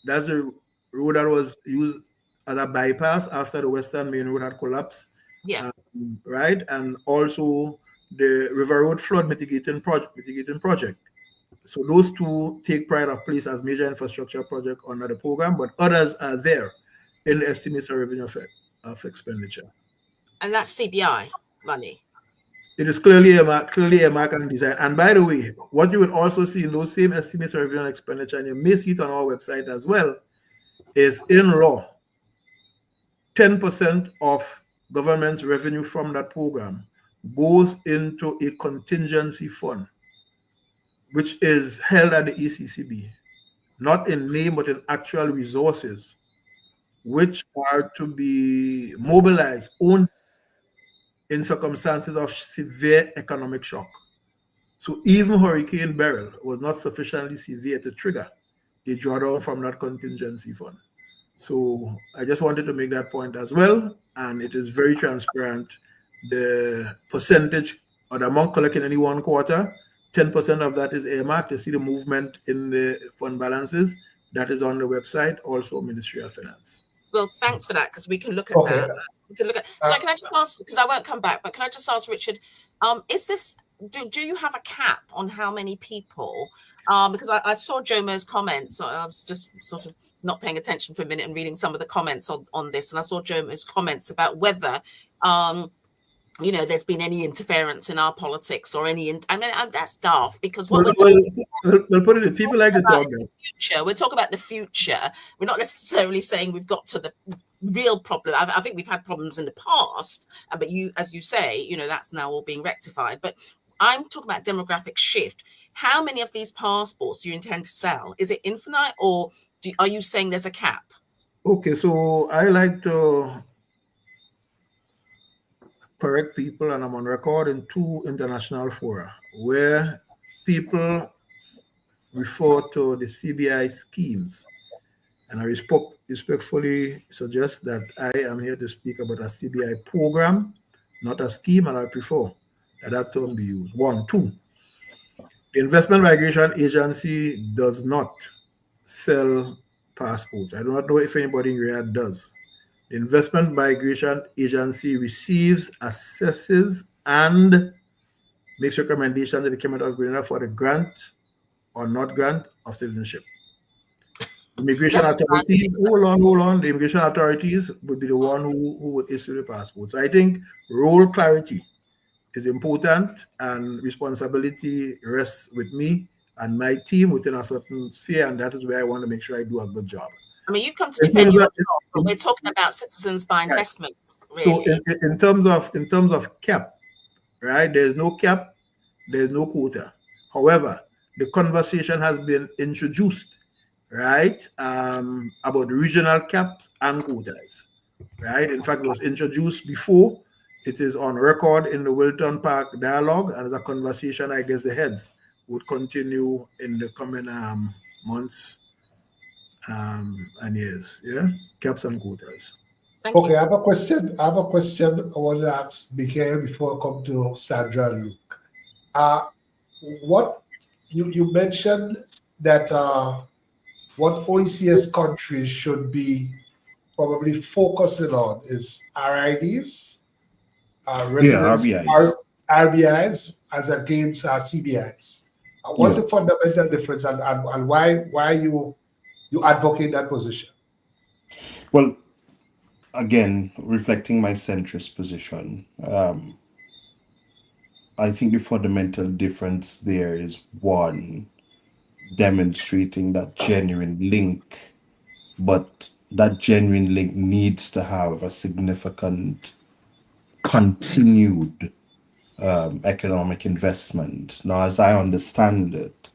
That's a road that was used as a bypass after the Western Main Road had collapsed. Yeah. Right, and also the River Road flood mitigating project. So those two take pride of place as major infrastructure project under the program, but others are there in the estimates of revenue of expenditure. And that's CBI money. It is clearly a mark and design. And by the way, what you will also see in those same estimates of revenue and expenditure, and you may see it on our website as well, is in law, 10% of government's revenue from that program goes into a contingency fund, which is held at the ECCB, not in name, but in actual resources, which are to be mobilized only in circumstances of severe economic shock. So even Hurricane Beryl was not sufficiently severe to trigger a drawdown from that contingency fund. So I just wanted to make that point as well, and it is very transparent. The percentage or the amount collected in any one quarter, 10% of that is earmarked. You see the movement in the fund balances. That is on the website, also Ministry of Finance. Well, thanks for that, because we can look at that. We can look at. So can I just ask, because I won't come back, but can I just ask Richard, is this, do you have a cap on how many people? Because I saw Jomo's comments. So I was just sort of not paying attention for a minute and reading some of the comments on this, and I saw Jomo's comments about whether there's been any interference in our politics or any. I mean, that's daft, because what we'll put it in, people like to talk about future. We're talking about the future. We're not necessarily saying we've got to the real problem. I think we've had problems in the past, but as you say, that's now all being rectified. But I'm talking about demographic shift. How many of these passports do you intend to sell? Is it infinite, or are you saying there's a cap? Okay, so I like to correct people, and I'm on record in 2 international fora where people refer to the CBI schemes. And I respectfully suggest that I am here to speak about a CBI program, not a scheme, and I prefer that term be used. 1. 2, the Investment Migration Agency does not sell passports. I do not know if anybody in Grenada does. The Investment Migration Agency receives, assesses, and makes recommendations to the Government of Grenada for the grant or not grant of citizenship. Immigration authorities, hold on. The immigration authorities would be the one who would issue the passports. I think role clarity is important, and responsibility rests with me and my team within a certain sphere, and that is where I want to make sure I do a good job. I mean, you've come to defend your job, but we're talking about citizens by investment. Really. So in terms of cap, right? There's no cap, there's no quota. However, the conversation has been introduced, right, about the regional caps and quotas, right? In fact, it was introduced before. It is on record in the Wilton Park dialogue, and as a conversation, I guess the heads would continue in the coming months and years. Yeah, caps and quotas. Okay, I have a question. I want to ask Mikhail before I come to Sandra and Luke. What you mentioned that what OECS countries should be probably focusing on is RIDs, residents, RBIs. RBIs as against CBIs. What's the fundamental difference, and why you advocate that position? Well, again, reflecting my centrist position, I think the fundamental difference there is, one, demonstrating that genuine link, but that genuine link needs to have a significant continued economic investment. Now, as I understand it,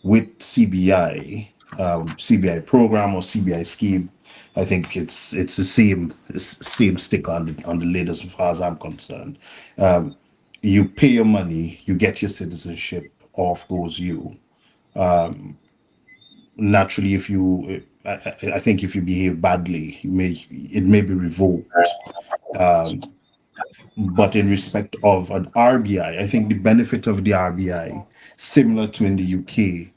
with CBI program or CBI scheme, I think it's the same stick on the lid as far as I'm concerned. You pay your money, you get your citizenship, off goes you. Naturally, if you, I think if you behave badly, it may be revoked. But in respect of an RBI, I think the benefit of the RBI, similar to in the UK,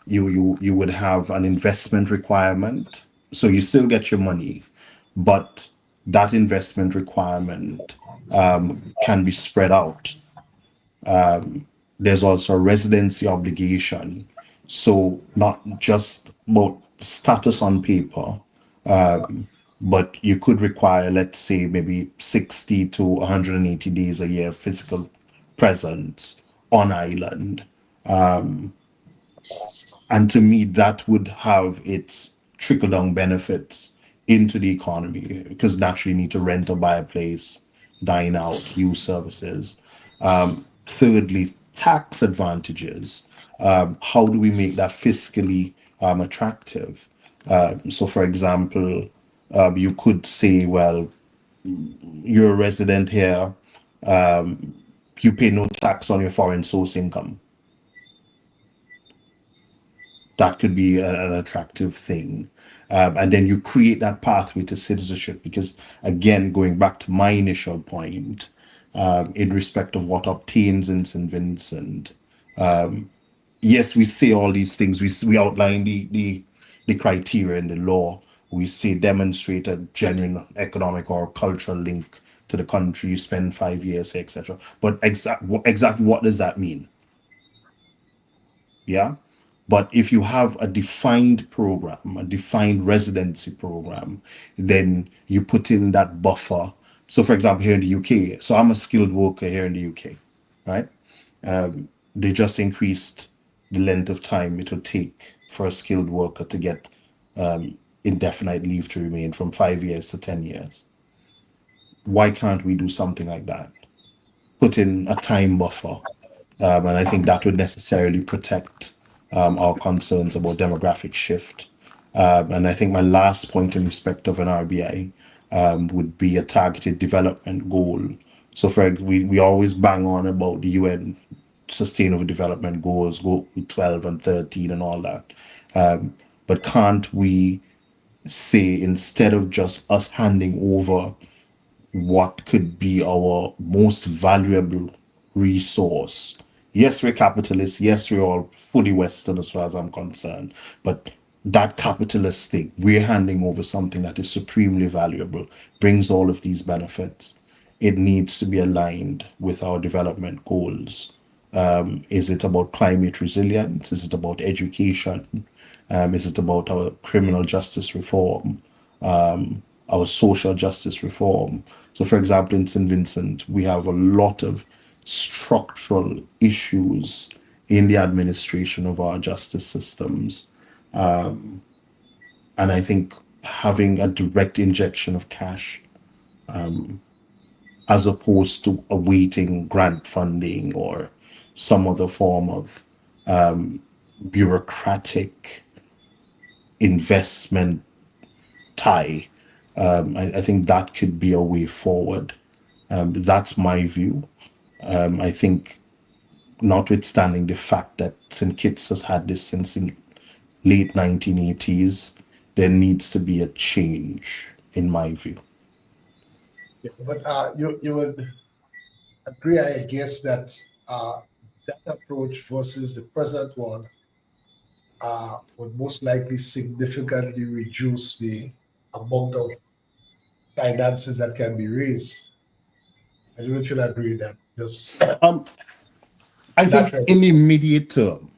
you would have an investment requirement. So you still get your money, but that investment requirement can be spread out. There's also a residency obligation. So not just about status on paper, but you could require, let's say, maybe 60 to 180 days a year physical presence on island. And to me, that would have its trickle-down benefits into the economy, because naturally you need to rent or buy a place, dine out, use services. Thirdly, tax advantages. How do we make that fiscally attractive? So, for example, you could say, well, you're a resident here, you pay no tax on your foreign source income. That could be an attractive thing. And then you create that pathway to citizenship, because, again, going back to my initial point, in respect of what obtains in St. Vincent, yes, we say all these things. We outline the criteria in the law. We say demonstrate a genuine economic or cultural link to the country. You spend 5 years, etc. But exactly what does that mean? Yeah. But if you have a defined program, a defined residency program, then you put in that buffer. So, for example, here in the UK, so I'm a skilled worker here in the UK, right? They just increased the length of time it would take for a skilled worker to get indefinite leave to remain from 5 years to 10 years. Why can't we do something like that? put in a time buffer. And I think that would necessarily protect our concerns about demographic shift. And I think my last point in respect of an RBI would be a targeted development goal. So we always bang on about the UN Sustainable Development Goals, go 12 and 13 and all that. But can't we say, instead of just us handing over what could be our most valuable resource? Yes, we're capitalists. Yes, we're all fully Western as far as I'm concerned. But that capitalist thing, we're handing over something that is supremely valuable, brings all of these benefits. It needs to be aligned with our development goals. Is it about climate resilience? Is it about education? Is it about our criminal justice reform? Our social justice reform? So, for example, in St. Vincent, we have a lot of structural issues in the administration of our justice systems. And I think having a direct injection of cash, as opposed to awaiting grant funding or some other form of bureaucratic investment tie, I think that could be a way forward. That's my view. I think, notwithstanding the fact that St. Kitts has had this since the late 1980s, there needs to be a change, in my view. Yeah, but you would agree, I guess, that that approach versus the present one would most likely significantly reduce the amount of finances that can be raised. I don't know if you'll agree with that. Just I think right. in the immediate term,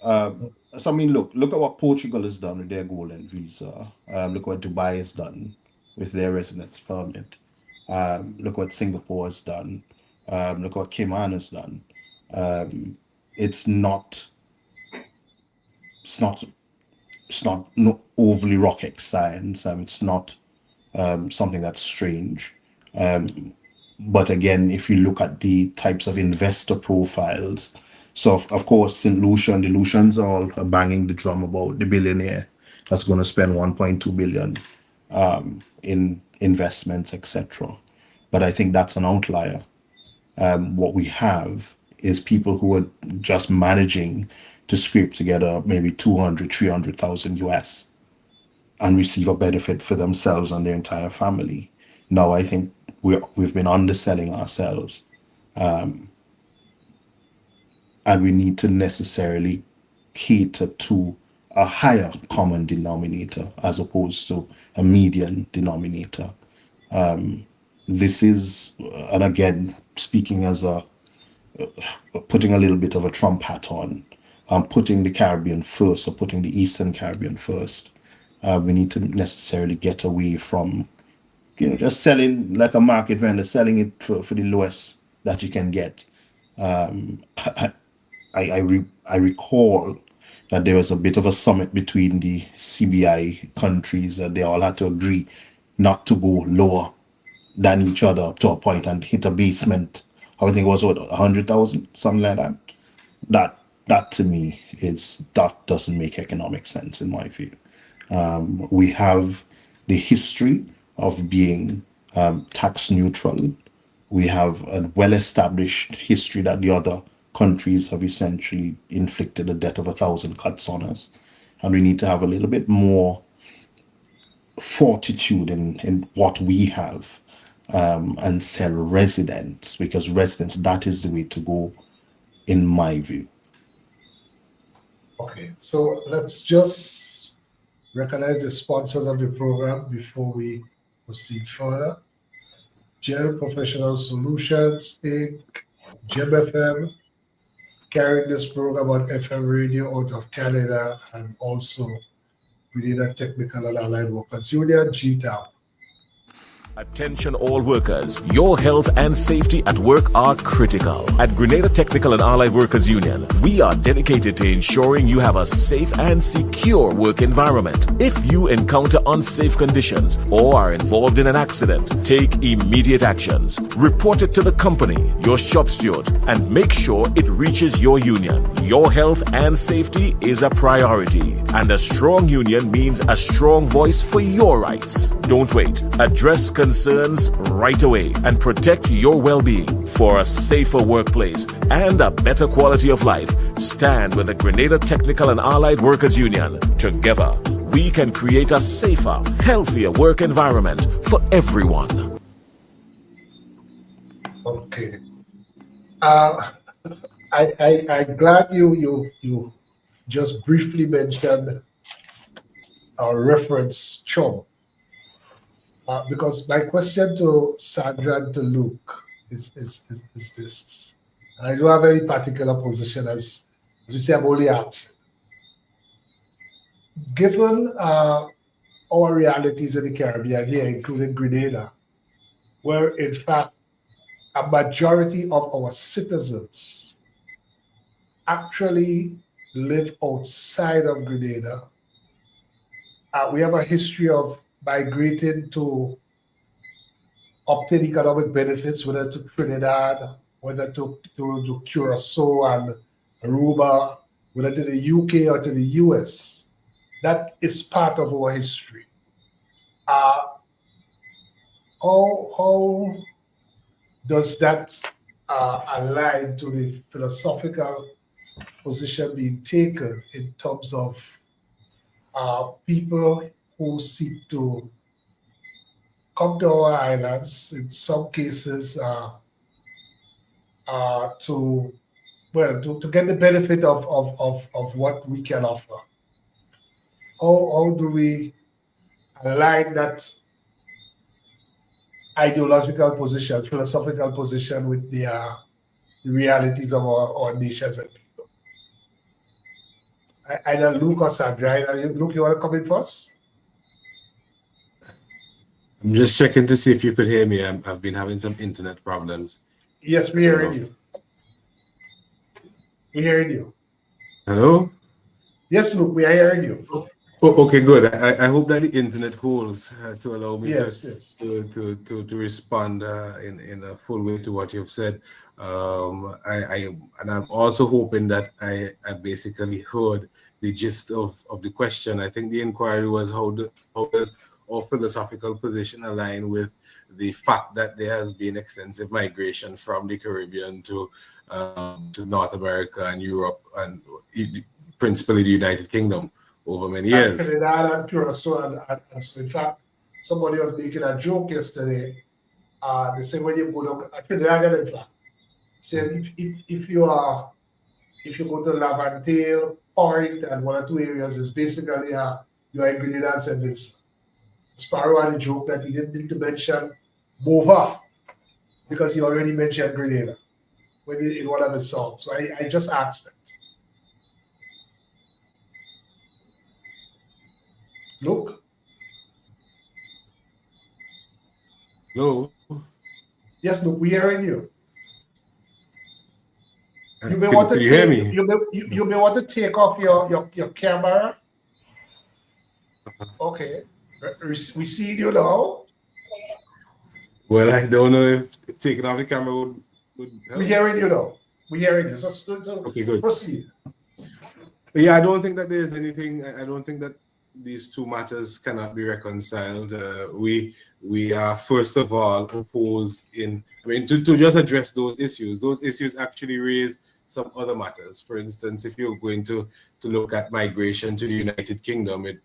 so I mean, look at what Portugal has done with their golden visa. Look what Dubai has done with their residence permit. Look what Singapore has done. Look what Cayman has done. It's not no overly rocket science. It's not something that's strange. But again, if you look at the types of investor profiles, so of course, St. Lucia and the Lucians are all banging the drum about the billionaire that's going to spend 1.2 billion in investments, etc. But I think that's an outlier. What we have is people who are just managing to scrape together maybe 200, 300,000 US and receive a benefit for themselves and their entire family. Now, I think we've been underselling ourselves, and we need to necessarily cater to a higher common denominator as opposed to a median denominator. This is, and again, speaking as putting a little bit of a Trump hat on, putting the Caribbean first, or putting the Eastern Caribbean first. We need to necessarily get away from, just selling like a market vendor, selling it for the lowest that you can get. I recall that there was a bit of a summit between the CBI countries that they all had to agree not to go lower than each other up to a point and hit a basement. I think it was 100,000, something like that. That to me that doesn't make economic sense in my view. We have the history of being tax neutral. We have a well-established history that the other countries have essentially inflicted a debt of 1,000 cuts on us. And we need to have a little bit more fortitude in what we have, and sell residents, because residents, that is the way to go, in my view. Okay, so let's just recognize the sponsors of the program before we proceed further. General Professional Solutions Inc., GEM-FM, carrying this program on FM radio out of Canada, and also within a Technical and Allied Workers Union, GTAL. Attention all workers, your health and safety at work are critical. At Grenada Technical and Allied Workers Union, we are dedicated to ensuring you have a safe and secure work environment. If you encounter unsafe conditions or are involved in an accident, take immediate actions. Report it to the company, your shop steward, and make sure it reaches your union. Your health and safety is a priority, and a strong union means a strong voice for your rights. Don't wait. Address concerns right away and protect your well-being. For a safer workplace and a better quality of life, stand with the Grenada Technical and Allied Workers Union. Together, we can create a safer, healthier work environment for everyone. Okay. I'm glad you just briefly mentioned our reference CHOM. Because my question to Sandra and to Luke is this. And I don't have any particular position, as we say, I'm only asking. Given our realities in the Caribbean here, including Grenada, where in fact a majority of our citizens actually live outside of Grenada, we have a history of migrating to obtain economic benefits, whether to Trinidad, whether to Curacao and Aruba, whether to the UK or to the US. That is part of our history. How does that align to the philosophical position being taken in terms of people who seek to come to our islands, in some cases, to get the benefit of what we can offer? How do we align that ideological position, philosophical position with the realities of our nations and people? Either Luke or Sandra. Luke, you want to come in first? I'm just checking to see if you could hear me. I've been having some internet problems. Yes, we're hearing you. We're hearing you. Hello? Yes, Luke, we are hearing you. Oh, okay, good. I hope that the internet holds to allow me to respond in a full way to what you've said. And I'm also hoping that I basically heard the gist of the question. I think the inquiry was how does our philosophical position align with the fact that there has been extensive migration from the Caribbean to North America and Europe and principally the United Kingdom over many years. Trinidad and Curacao, and so in fact, somebody was making a joke yesterday. They said when you go to Trinidad, in fact, said if you go to Laventille, Point, and one or two areas, is basically you are in Grenada and St. Vincent. Sparrow had a joke that he didn't need to mention Mova because he already mentioned Grenada in one of his songs. So I just asked it. Luke? Hello? Yes, Luke, we're hearing you. You may hear me? You may want to take off your camera. Okay. We see you now. Well, I don't know if taking off the camera would help. We're hearing you now. We're hearing you. So okay, good. Proceed. Yeah, I don't think that there's anything. I don't think that these two matters cannot be reconciled. We are first of all opposed to just address those issues. Those issues actually raise some other matters. For instance, if you're going to look at migration to the United Kingdom, it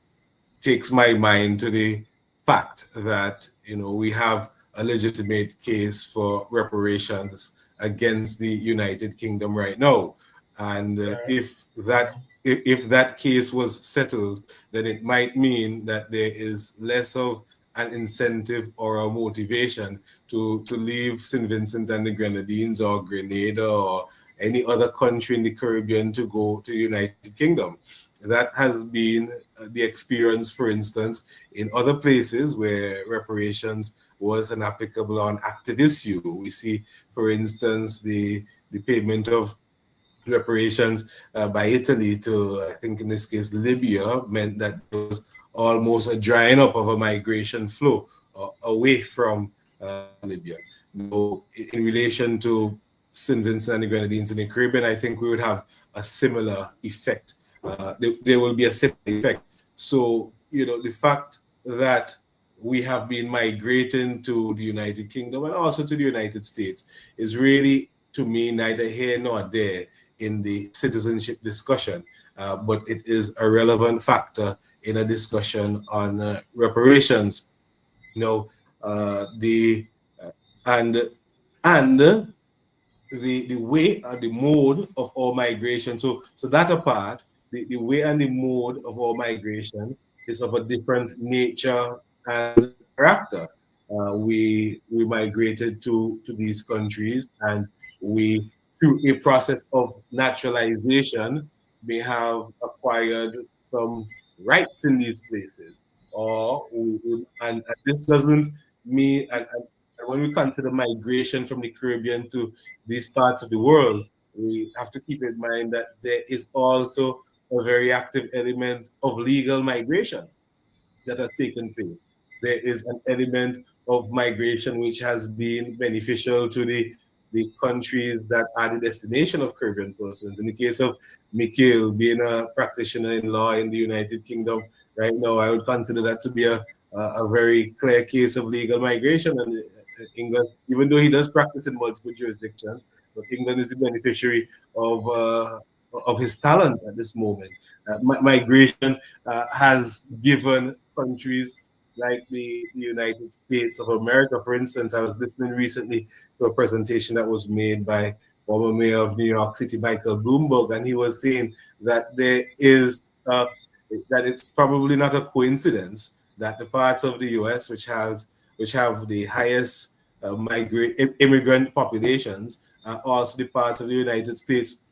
takes my mind to the fact that we have a legitimate case for reparations against the United Kingdom right now, and if that case was settled, then it might mean that there is less of an incentive or a motivation to leave St. Vincent and the Grenadines or Grenada or any other country in the Caribbean to go to the United Kingdom. That has been the experience, for instance, in other places where reparations was an applicable or an active issue. We see, for instance, the payment of reparations by Italy to, I think in this case, Libya, meant that there was almost a drying up of a migration flow away from Libya. So in relation to St. Vincent and the Grenadines in the Caribbean, I think we would have a similar effect. There will be a similar effect. So, the fact that we have been migrating to the United Kingdom and also to the United States is really, to me, neither here nor there in the citizenship discussion, but it is a relevant factor in a discussion on reparations. The way and the mode of our migration. So that apart, the way and the mode of our migration is of a different nature and character. We migrated to these countries, and we, through a process of naturalization, may have acquired some rights in these places. And this doesn't mean, and when we consider migration from the Caribbean to these parts of the world, we have to keep in mind that there is also a very active element of legal migration that has taken place. There is an element of migration which has been beneficial to the countries that are the destination of Caribbean persons. In the case of Mikhail, being a practitioner in law in the United Kingdom right now, I would consider that to be a very clear case of legal migration. And England, even though he does practice in multiple jurisdictions, but England is the beneficiary of his talent at this moment. Migration has given countries like the United States of America, for instance. I was listening recently to a presentation that was made by former mayor of New York City, Michael Bloomberg, and he was saying that there is that it's probably not a coincidence that the parts of the U.S. which have the highest immigrant populations are also the parts of the United States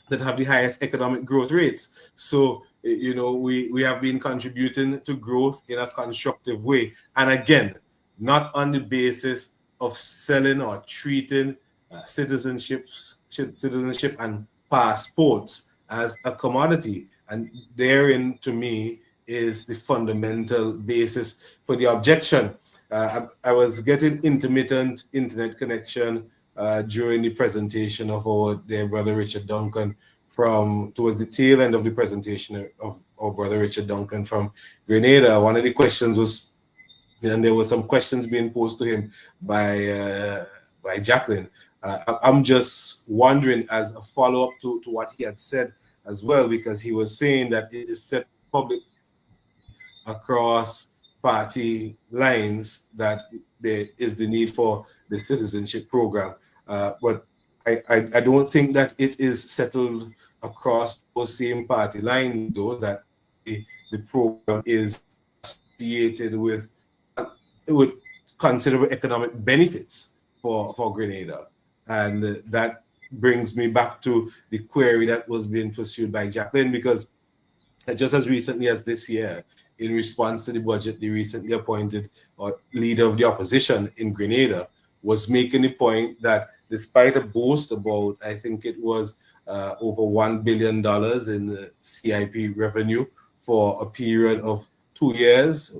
that have the highest economic growth rates. So, we have been contributing to growth in a constructive way. And again, not on the basis of selling or treating citizenship and passports as a commodity. And therein, to me, is the fundamental basis for the objection. I was getting intermittent internet connection during the presentation of our dear brother Richard Duncan towards the tail end of the presentation of our brother Richard Duncan from Grenada. One of the questions was, and there were some questions being posed to him by Jacqueline. I'm just wondering, as a follow-up to what he had said as well, because he was saying that it is set public across party lines that there is the need for the citizenship program. But I don't think that it is settled across those same party lines, though, that the program is associated with considerable economic benefits for Grenada. And that brings me back to the query that was being pursued by Jacqueline, because just as recently as this year, in response to the budget, the recently appointed leader of the opposition in Grenada was making the point that despite a boast about, I think it was over $1 billion in CIP revenue for a period of 2 years,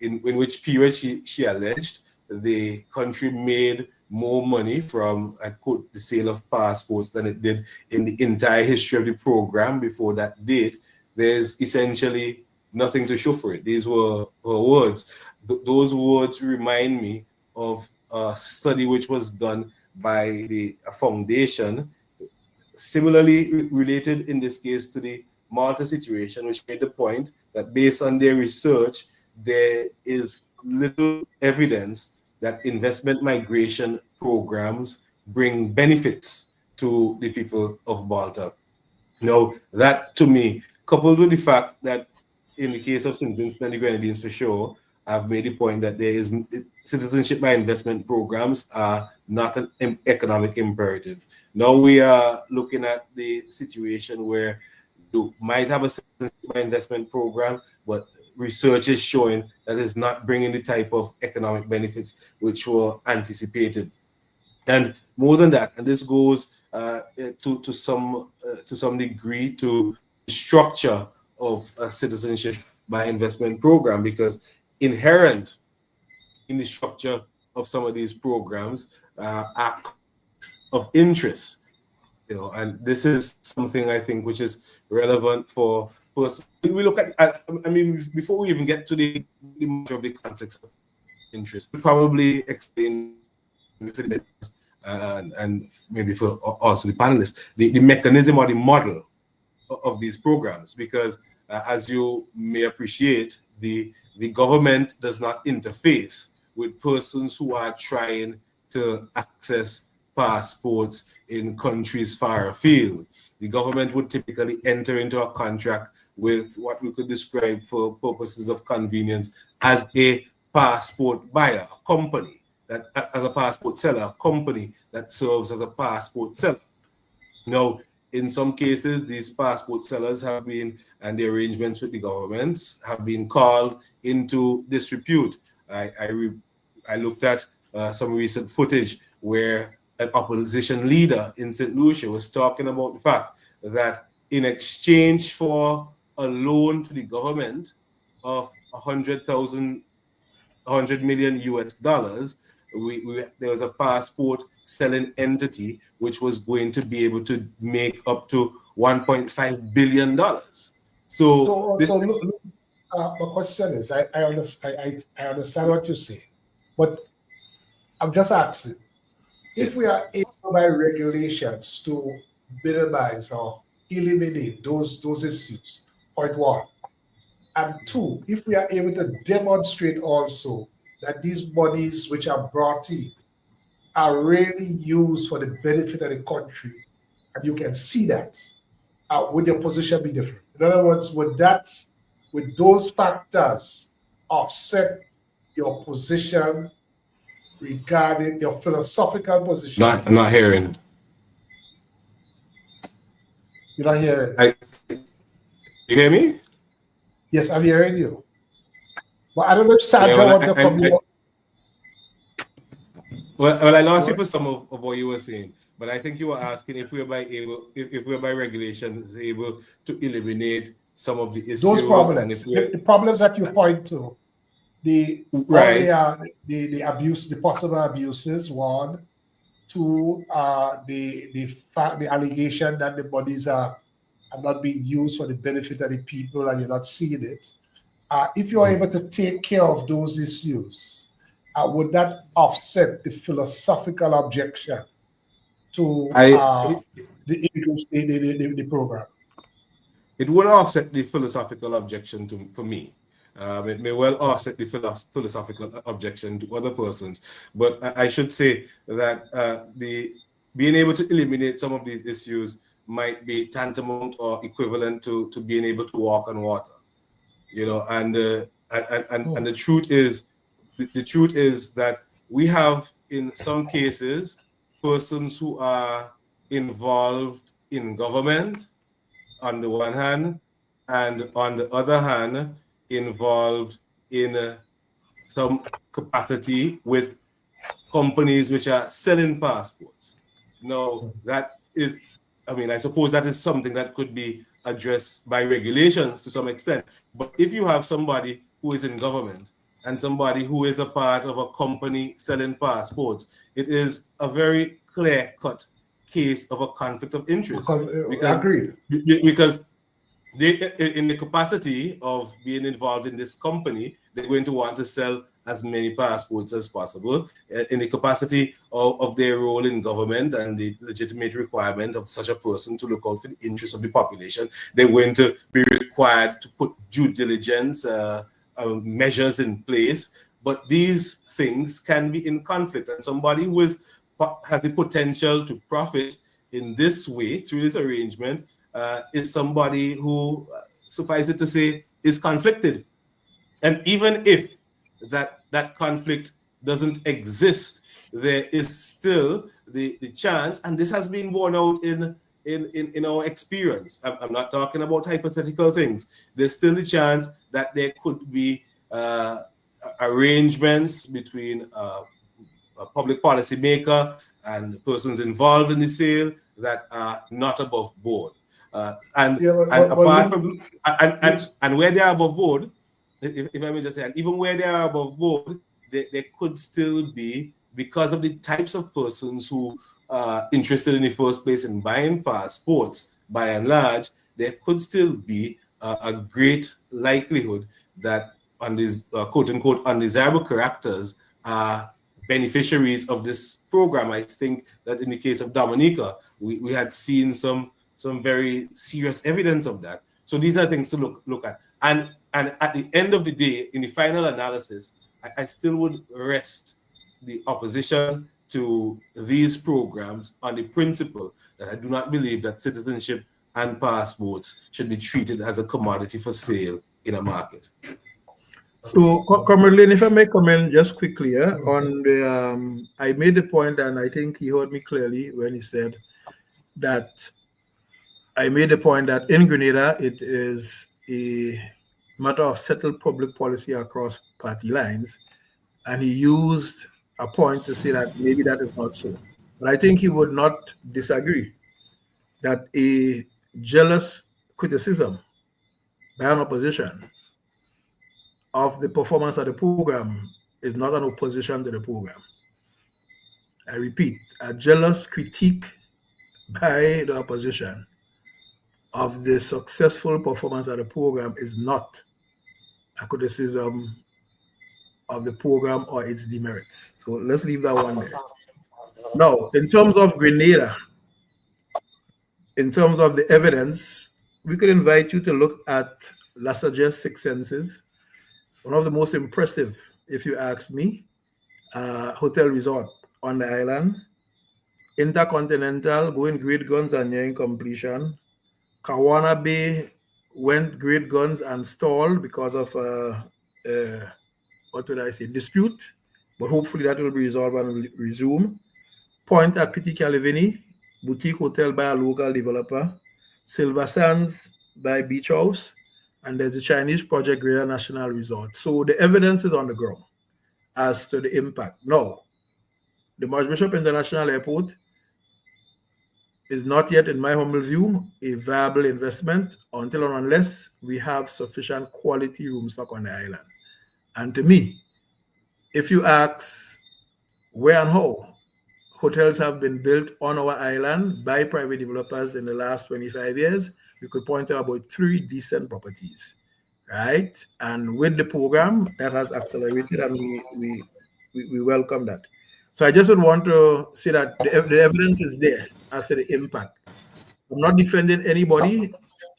in which period she alleged the country made more money from, I quote, the sale of passports than it did in the entire history of the program before that date. There's essentially nothing to show for it. These were her words. Those words remind me of a study which was done by a foundation, similarly related in this case to the Malta situation, which made the point that based on their research, there is little evidence that investment migration programs bring benefits to the people of Malta. Now, that to me, coupled with the fact that in the case of St. Vincent and the Grenadines, for sure, I've made the point that there is citizenship by investment programs are not an economic imperative. Now we are looking at the situation where you might have a citizenship by investment program, but research is showing that it's not bringing the type of economic benefits which were anticipated. And more than that, and this goes to some degree to the structure of a citizenship by investment program, because inherent in the structure of some of these programs are conflicts of interest, and this is something I think which is relevant for us. We look at, I mean, before we even get to the of the conflicts of interest, we probably explain and maybe for also the panelists, the mechanism or the model of these programs, because as you may appreciate, the government does not interface with persons who are trying to access passports in countries far afield. The government would typically enter into a contract with what we could describe for purposes of convenience as a passport buyer, a company that, as a passport seller, a company that serves as a passport seller. Now, in some cases, these passport sellers have been, and the arrangements with the governments have been called into disrepute. I looked at some recent footage where an opposition leader in St. Lucia was talking about the fact that in exchange for a loan to the government of 100 million US dollars, there was a passport selling entity which was going to be able to make up to $1.5 billion. So my question is, I understand what you say, but I'm just asking, if we are able by regulations to minimize or eliminate those issues, point one, and two, if we are able to demonstrate also that these monies which are brought in are really used for the benefit of the country, and you can see that, would your position be different? In other words, would those factors offset your position regarding your philosophical position? I'm not hearing. You're not hearing? You hear me? Yes, I'm hearing you. But I don't know if Sandra wants to come here. Well, I lost you for some of what you were saying, but I think you were asking if we're by regulation able to eliminate some of the issues. Those problems, the problems that you point to, the abuse, the possible abuses, one, two, the allegation that the bodies are not being used for the benefit of the people and you're not seeing it. If you're able to take care of those issues, would that offset the philosophical objection to the program? It will offset the philosophical objection for me. It may well offset the philosophical objection to other persons, but I should say that being able to eliminate some of these issues might be tantamount or equivalent to being able to walk on water, and the truth is that we have in some cases persons who are involved in government on the one hand, and on the other hand involved in some capacity with companies which are selling passports. Now that is, I suppose that is something that could be addressed by regulations to some extent. But if you have somebody who is in government and somebody who is a part of a company selling passports, it is a very clear-cut case of a conflict of interest. Because they, in the capacity of being involved in this company, they're going to want to sell as many passports as possible. In the capacity of their role in government and the legitimate requirement of such a person to look out for the interests of the population, they're going to be required to put due diligence measures in place. But these things can be in conflict, and somebody who has the potential to profit in this way through this arrangement is somebody who, suffice it to say, is conflicted. And even if that conflict doesn't exist, there is still the chance, and this has been borne out in our experience. I'm not talking about hypothetical things. There's still the chance that there could be arrangements between a public policy maker and persons involved in the sale that are not above board. And where they are above board, if I may just say, and even where they are above board, there could still be, because of the types of persons who are interested in the first place in buying passports, by and large, there could still be a great likelihood that on these quote-unquote undesirable characters are beneficiaries of this program. I think that in the case of Dominica, we had seen some very serious evidence of that. So these are things to look at. And at the end of the day, in the final analysis, I still would rest the opposition to these programs on the principle that I do not believe that citizenship and passports should be treated as a commodity for sale in a market. So, Comrade Layne, if I may comment just quickly on the, I made the point, and I think he heard me clearly when he said that I made the point that in Grenada, it is a matter of settled public policy across party lines. And he used a point to say that maybe that is not so. But I think he would not disagree that a jealous criticism by an opposition of the performance of the program is not an opposition to the program. I repeat, a jealous critique by the opposition of the successful performance of the program is not a criticism of the program or its demerits. So let's leave that one there. Now, in terms of Grenada, in terms of the evidence, we could invite you to look at Lasaget's Six Senses, one of the most impressive, if you ask me, hotel resort on the island. Intercontinental, going great guns and nearing completion. Kawana Bay went great guns and stalled because of what would I say, dispute, but hopefully that will be resolved and will resume. Point at Petit Calivini, boutique hotel by a local developer. Silver Sands by Beach House, and there's the Chinese project Greater National Resort. So the evidence is on the ground as to the impact. Now, the Archbishop International Airport is not yet, in my humble view, a viable investment until and unless we have sufficient quality room stock on the island. And to me, if you ask where and how hotels have been built on our island by private developers in the last 25 years, you could point to about 3 decent properties, right? And with the program, that has accelerated, and we welcome that. So I just would want to say that the evidence is there as to the impact. I'm not defending anybody.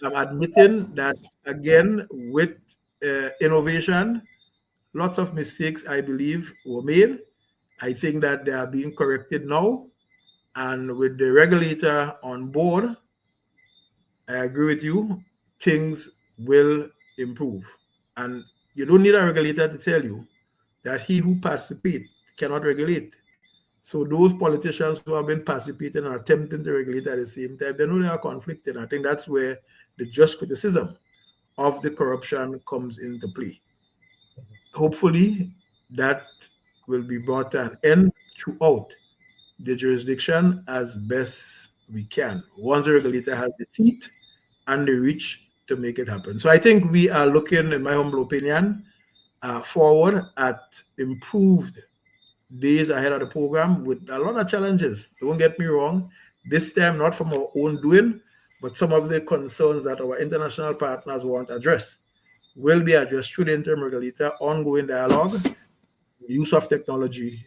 I'm admitting that, again, with innovation, lots of mistakes, I believe, were made. I think that they are being corrected now. And with the regulator on board, I agree with you, things will improve. And you don't need a regulator to tell you that he who participates cannot regulate. So those politicians who have been participating and attempting to regulate at the same time, they know they are conflicted. I think that's where the just criticism of the corruption comes into play. Hopefully, that will be brought to an end throughout the jurisdiction as best we can, once the regulator has the teeth and the reach to make it happen. So I think we are looking, in my humble opinion, forward at improved days ahead of the program with a lot of challenges. Don't get me wrong, this time not from our own doing, but some of the concerns that our international partners want addressed will be addressed through the interim regulator, ongoing dialogue, use of technology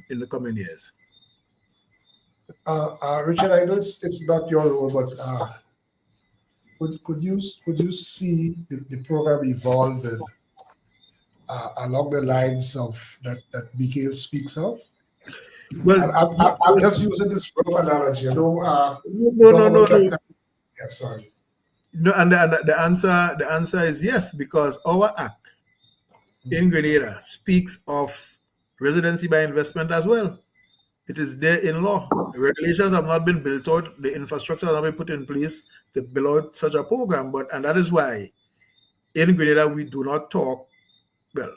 in the coming years. Richard, I know it's not your role, but could you see the program evolving along the lines of that Mikhail speaks of? Well, I'm just using this rough analogy. No. Yeah, sorry. No, and the answer is yes, because our act in Grenada speaks of residency by investment as well. It is there in law. The regulations have not been built out. The infrastructure has not been put in place to build out such a program. And that is why in Grenada, we do not talk, well,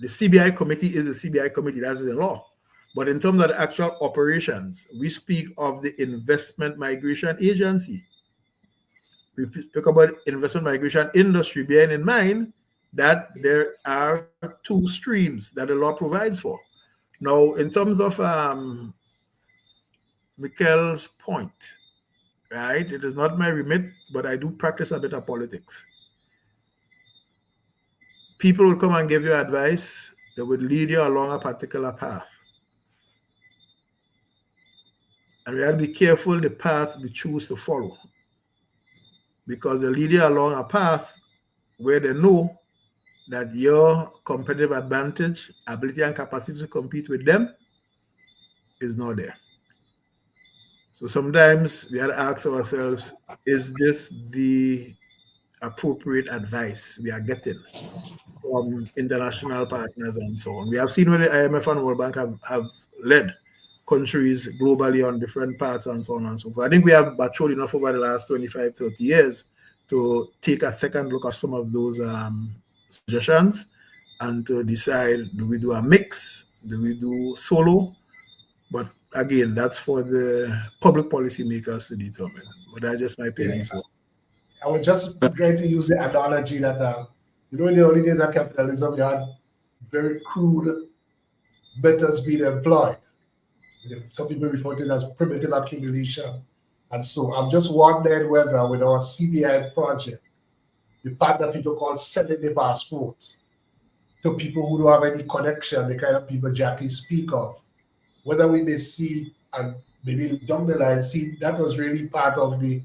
the CBI committee is the CBI committee, that is in law. But in terms of the actual operations, we speak of the Investment Migration Agency. We speak about investment migration industry, bearing in mind that there are two streams that the law provides for. Now, in terms of Mikhail's point, right, it is not my remit, but I do practice a bit of politics. People will come and give you advice that would lead you along a particular path. And we have to be careful the path we choose to follow, because they lead you along a path where they know that your competitive advantage, ability and capacity to compete with them is not there. So sometimes we have to ask ourselves, is this the appropriate advice we are getting from international partners and so on? We have seen when the IMF and World Bank have led countries globally on different paths and so on and so forth. I think we have matured enough over the last 25, 30 years to take a second look at some of those suggestions and to decide, do we do a mix? Do we do solo? But again, that's for the public policy makers to determine. But that's just my opinion. Yeah. I was just trying to use the analogy that, in the early days of capitalism, you had very crude methods being employed. Some people refer to it as primitive accumulation. And so I'm just wondering whether with our CBI project, the part that people call selling the passports to people who don't have any connection, the kind of people Jacqui speak of, whether we may see, and maybe down the line, see that was really part of the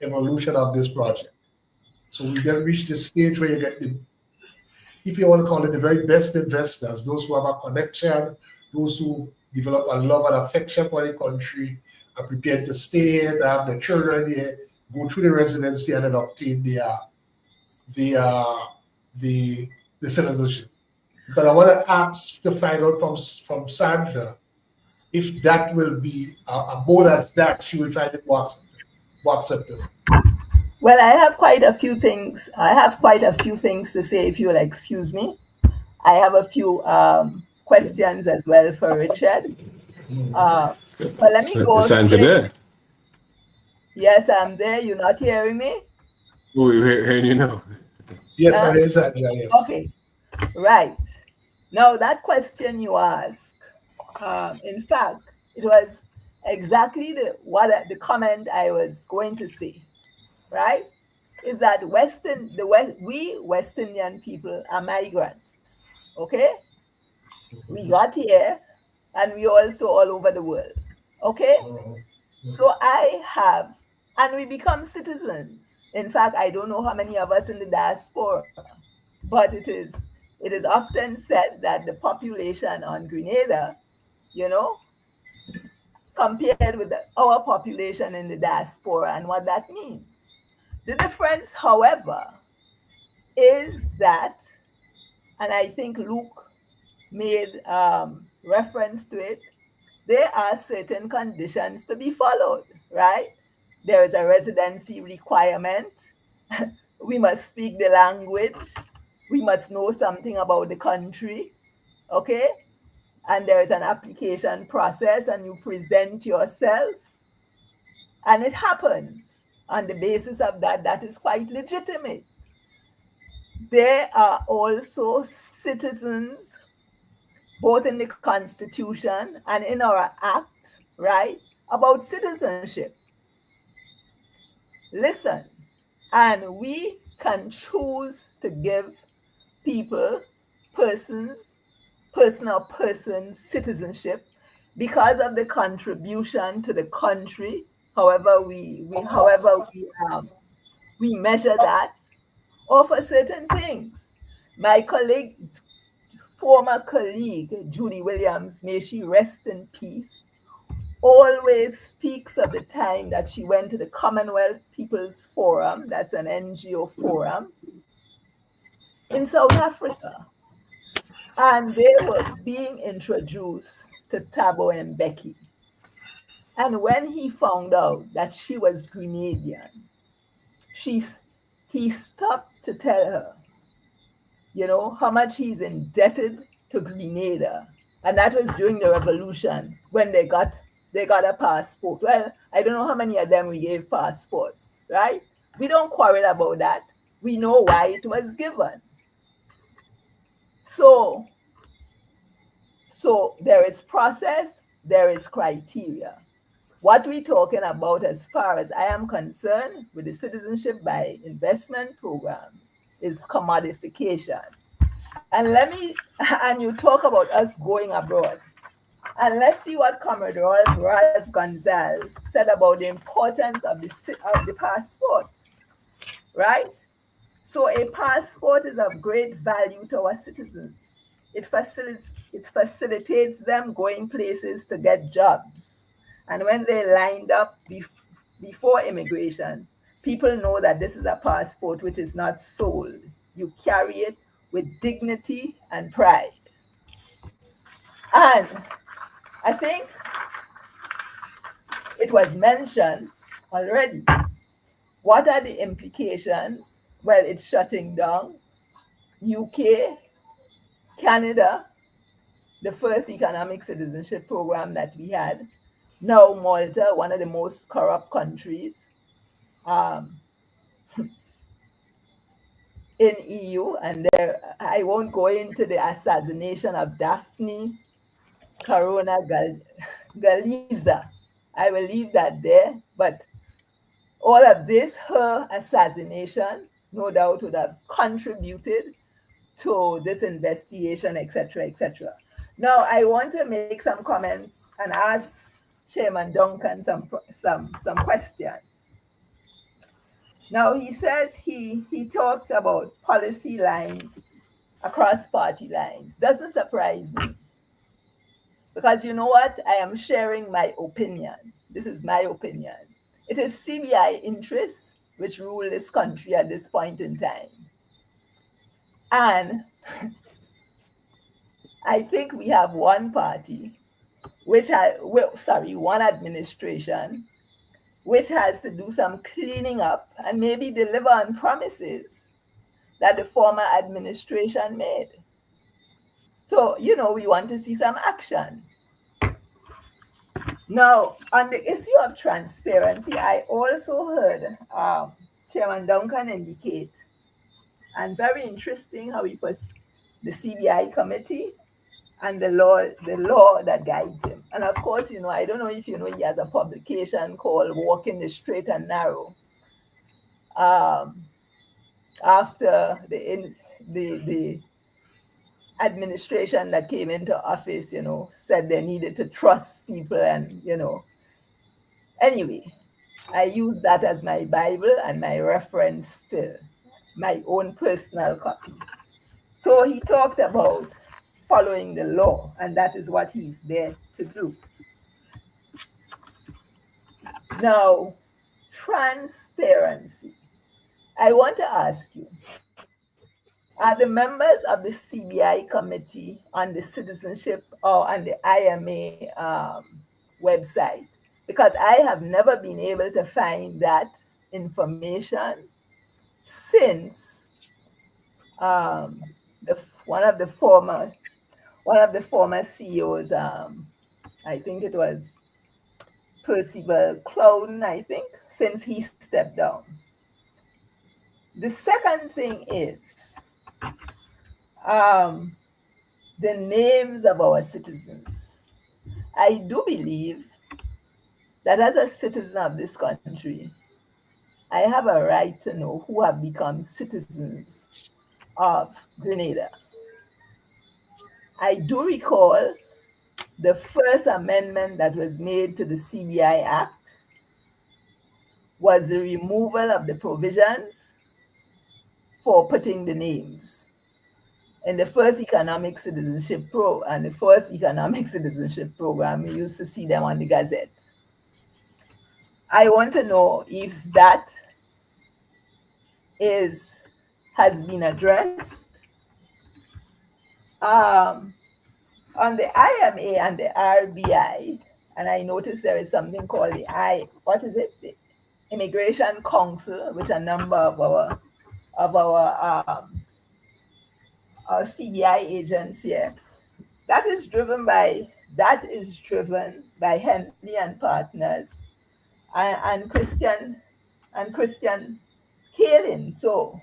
evolution of this project. So we then reach the stage where you get the, if you want to call it, the very best investors, those who have a connection, those who develop a love and affection for the country, are prepared to stay here, to have their children here, go through the residency, and then obtain the citizenship. Because I want to ask to find out from Sandra if that will be a mode as that she will find it more acceptable. Well, I have quite a few things. I have quite a few things to say, if you'll excuse me. I have a few questions as well for Richard. But let me go. Sandra there? Yes, I'm there. You're not hearing me? Oh, we're hearing you now. Yes, I hear Sandra, yes. Okay, right. Now, that question you asked, in fact, it was exactly the comment I was going to say, right? Is that we West Indian people are migrants, okay? We got here, and we also all over the world, okay? So and we become citizens. In fact, I don't know how many of us in the diaspora, but it is often said that the population on Grenada, compared with our population in the diaspora and what that means. The difference, however, is that, and I think Luke made reference to it, there are certain conditions to be followed, right? There is a residency requirement. We must speak the language. We must know something about the country, okay? And there is an application process, and you present yourself, and it happens. On the basis of that, that is quite legitimate. There are also citizens, both in the Constitution and in our Act, right, about citizenship. Listen, and we can choose to give people, person citizenship because of the contribution to the country, however we measure that, or for certain things. My former colleague, Judy Williams, may she rest in peace, always speaks of the time that she went to the Commonwealth People's Forum, that's an NGO forum, in South Africa. And they were being introduced to Thabo and Becky. And when he found out that she was Grenadian, he stopped to tell her, how much he's indebted to Grenada. And that was during the revolution when they got a passport. Well, I don't know how many of them we gave passports, right? We don't quarrel about that. We know why it was given. So there is process, there is criteria. What we're talking about, as far as I am concerned, with the Citizenship by Investment program is commodification. And you talk about us going abroad. And let's see what Comrade Ralph Gonzalez said about the importance of the passport, right? So a passport is of great value to our citizens. It facilitates them going places to get jobs. And when they lined up before immigration, people know that this is a passport which is not sold. You carry it with dignity and pride. And I think it was mentioned already. What are the implications? Well, it's shutting down UK, Canada, the first economic citizenship program that we had. Now Malta, one of the most corrupt countries in EU, and I won't go into the assassination of Daphne Caruana Galizia. I will leave that there, but all of this, her assassination, no doubt would have contributed to this investigation, etc., etc. Now, I want to make some comments and ask Chairman Duncan some questions. Now, he says he talks about policy lines across party lines. Doesn't surprise me. Because you know what? I am sharing my opinion. This is my opinion. It is CBI interests which rule this country at this point in time. And I think we have one party, one administration, which has to do some cleaning up and maybe deliver on promises that the former administration made. So, we want to see some action. Now, on the issue of transparency, I also heard Chairman Duncan indicate, and very interesting how he put the CBI committee and the law that guides him. And of course, I don't know if you know, he has a publication called Walking the Straight and Narrow. After the administration that came into office, said they needed to trust people and, Anyway, I use that as my Bible and my reference still, my own personal copy. So he talked about following the law, and that is what he's there to do. Now, transparency. I want to ask you, are the members of the CBI committee on the citizenship or on the IMA website? Because I have never been able to find that information since one of the former CEOs, I think it was Percival Clouden, I think, since he stepped down. The second thing is the names of our citizens. I do believe that as a citizen of this country, I have a right to know who have become citizens of Grenada. I do recall the first amendment that was made to the CBI Act was the removal of the provisions for putting the names. In the first economic citizenship program, we used to see them on the Gazette. I want to know if that has been addressed. On the IMA and the RBI, and I noticed there is something called the Immigration Council, which a number of our CBI agents here. That is driven by Henley and Partners and Christian Kaling. So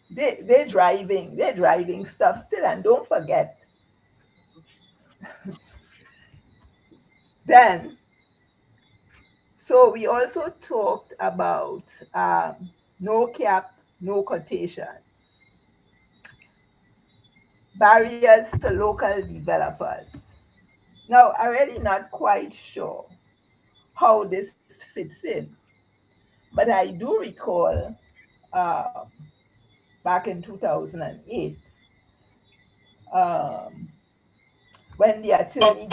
they're driving stuff still. And don't forget, then, so we also talked about no cap, no quotations, barriers to local developers. Now, I'm really not quite sure how this fits in, but I do recall back in 2008, when the Attorney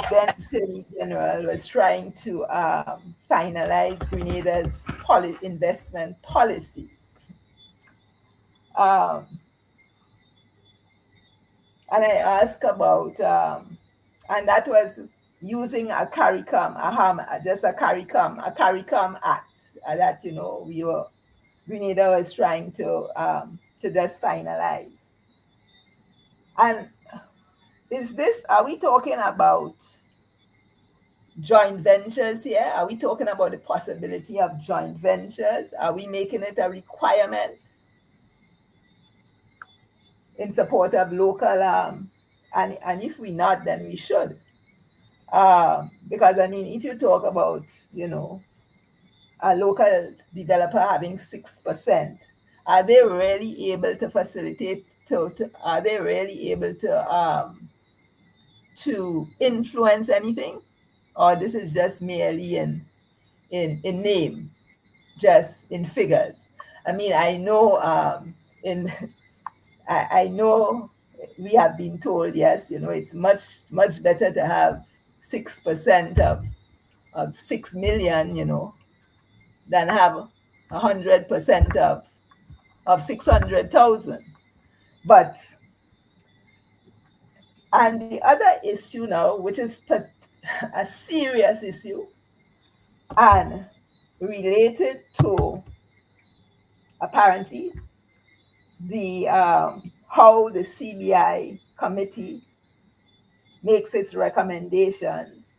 General was trying to finalize Grenada's investment policy. And I asked about, and that was using a CARICOM Act that Grenada was trying to just finalize. And are we talking about joint ventures here? Are we talking about the possibility of joint ventures? Are we making it a requirement in support of local, and if we're not, then we should. Because I mean, if you talk about, a local developer having 6%, are they really able to facilitate, are they really able to influence anything? Or this is just merely in name, just in figures? I mean, I know I know we have been told, yes, it's much better to have 6% of 6 million, than have 100% of 600,000. But, and the other issue now, which is a serious issue and related to apparently the how the CBI committee makes its recommendations,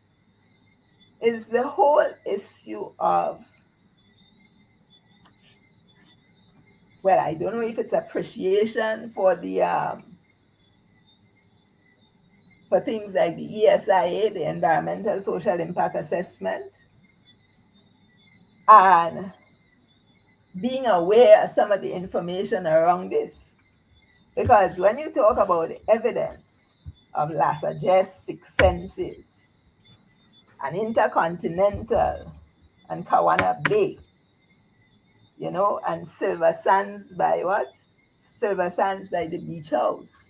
is the whole issue of, well, I don't know if it's appreciation for the for things like the ESIA, the Environmental Social Impact Assessment, and being aware of some of the information around this. Because when you talk about the evidence of La Sagesse, Six Senses, and Intercontinental, and Kawana Bay, and Silver Sands by what? Silver Sands by the beach house.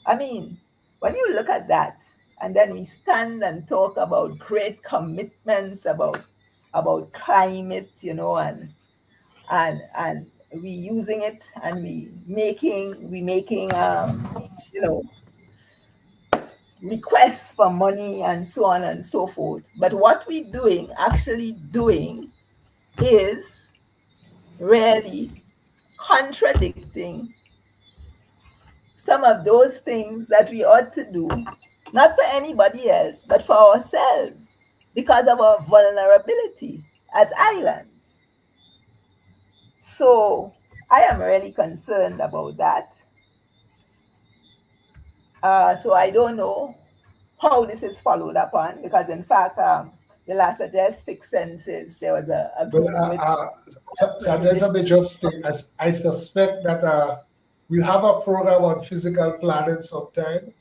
I mean, when you look at that, and then we stand and talk about great commitments about climate, and we using it, and we making requests for money and so on and so forth. But what we actually doing is really contradicting some of those things that we ought to do, not for anybody else, but for ourselves, because of our vulnerability as islands. So I am really concerned about that. So I don't know how this is followed up on, because in fact, the last Sagesse, Six Senses, there was a group Sandra, let me just say, I suspect that we'll have a program on physical planning sometime.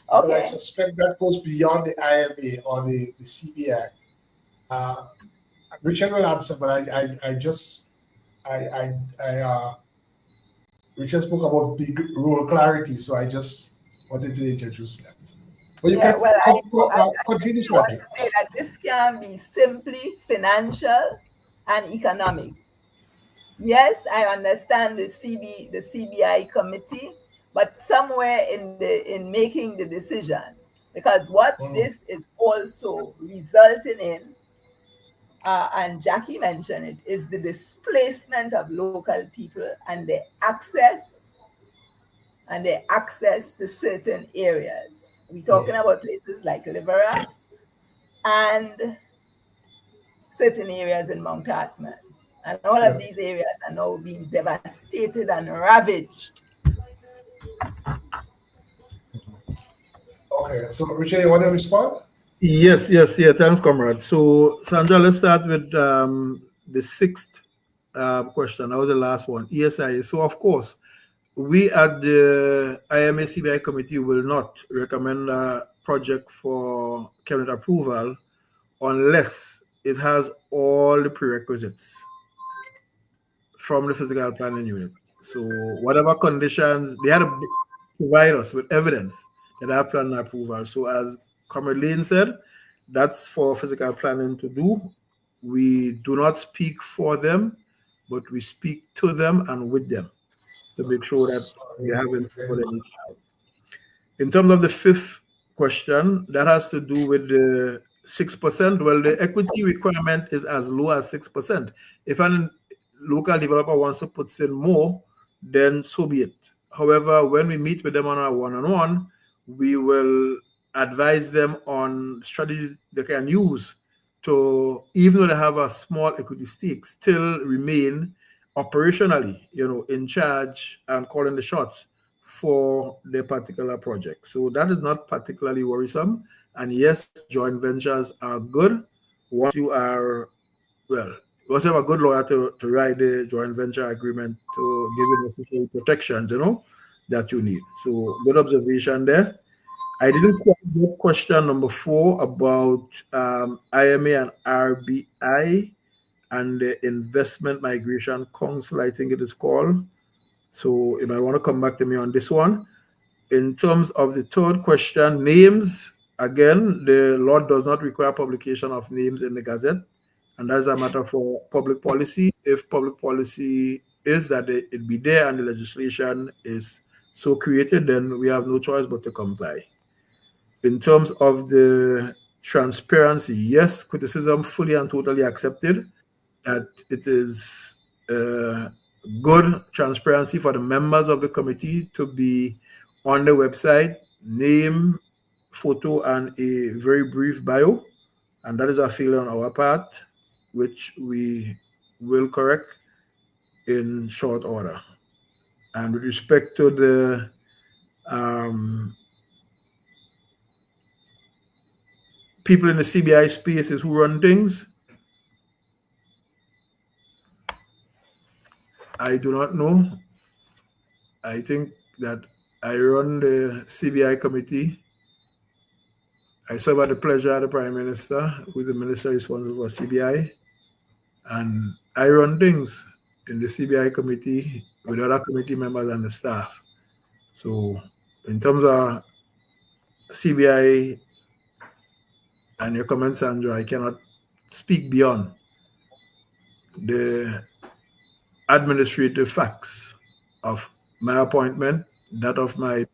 Okay. But I suspect that goes beyond the IMA or the CBI. Richard will answer, but Richard spoke about big rural clarity, so I just wanted to introduce that. But you can continue to say that this can be simply financial and economic. yes, I understand the CBI committee, but somewhere in making the decision, because what this is also resulting in, and Jacqui mentioned it, is the displacement of local people and their access to certain areas. We're talking about places like Livera and certain areas in Mount Hartman. And all of these areas are now being devastated and ravaged. Okay, so Richard, you want to respond? Yes. Thanks, comrade. So, Sandra, let's start with the sixth question. That was the last one. ESIA. So, of course, we at the IMA CBI committee will not recommend a project for cabinet approval unless it has all the prerequisites from the physical planning unit. So whatever conditions, they had to provide us with evidence that they have planning approval. So as Comrade Layne said, that's for physical planning to do. We do not speak for them, but we speak to them and with them to make sure that they have what they need. In terms of the fifth question, that has to do with the 6%. Well, the equity requirement is as low as 6%. If a local developer wants to put in more, then so be it. However, when we meet with them on our one-on-one, we will advise them on strategies they can use to, even though they have a small equity stake, still remain operationally, in charge and calling the shots for the particular project. So that is not particularly worrisome. And yes, joint ventures are good once you are, once you have a good lawyer to write the joint venture agreement to give you necessary protections, that you need. So good observation there. I didn't quite get question number 4 about IMA and RBI and the Investment Migration Council, I think it is called. So you might want to come back to me on this one. In terms of the third question, names, again, the law does not require publication of names in the Gazette, and that's a matter for public policy. If public policy is that it be there and the legislation is so created, then we have no choice but to comply. In terms of the transparency, yes, criticism fully and totally accepted, that it is good transparency for the members of the committee to be on the website, name, photo, and a very brief bio. And that is a failure on our part, which we will correct in short order. And with respect to the people in the CBI spaces who run things, I do not know. I think that I run the CBI committee. I serve at the pleasure of the Prime Minister, who is the minister responsible for CBI. And I run things in the CBI committee with other committee members and the staff. So in terms of CBI and your comment, Sandra, I cannot speak beyond the administrative facts of my appointment, that of my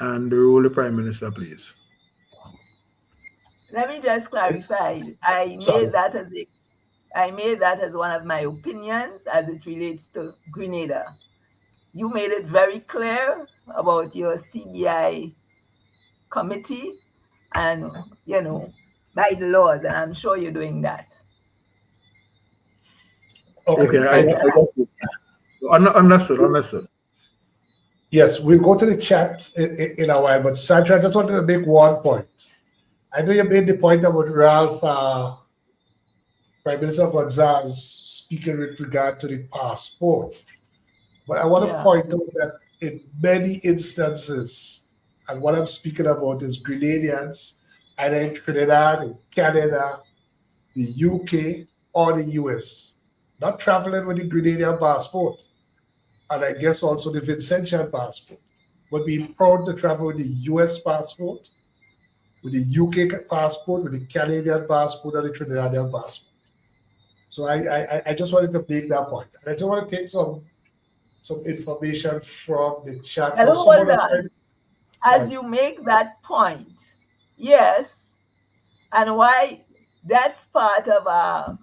and the role the Prime Minister plays. Let me just clarify. I made that as one of my opinions as it relates to Grenada. You made it very clear about your CBI committee and, by the laws, and I'm sure you're doing that. Okay, I got you. Understood. Yes, we'll go to the chat in a while, but Sandra, I just wanted to make one point. I know you made the point about Ralph, Prime Minister Gonzalez, speaking with regard to the passport. But I want to point out that in many instances, and what I'm speaking about is Grenadians, either in Trinidad, in Canada, the UK, or the US, not traveling with the Grenadian passport, and I guess also the Vincentian passport, but being proud to travel with the US passport, with the UK passport, with the Canadian passport, and the Trinidadian passport. So I just wanted to make that point. And I just want to take some information from the chat. Well, hold on. As Sorry. you make that point, yes, and why that's part of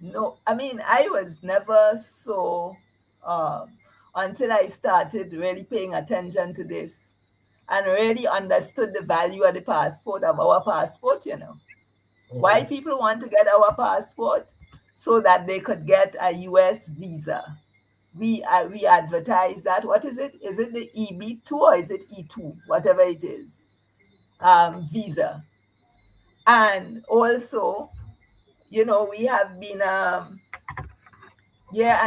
no, I mean, I was never so until I started really paying attention to this and really understood the value of the passport, of our passport, you know. Why people want to get our passport? So that they could get a US visa. We advertise that. What is it? Is it the EB2 or is it E2? Whatever it is. Visa. And also, you know, we have been and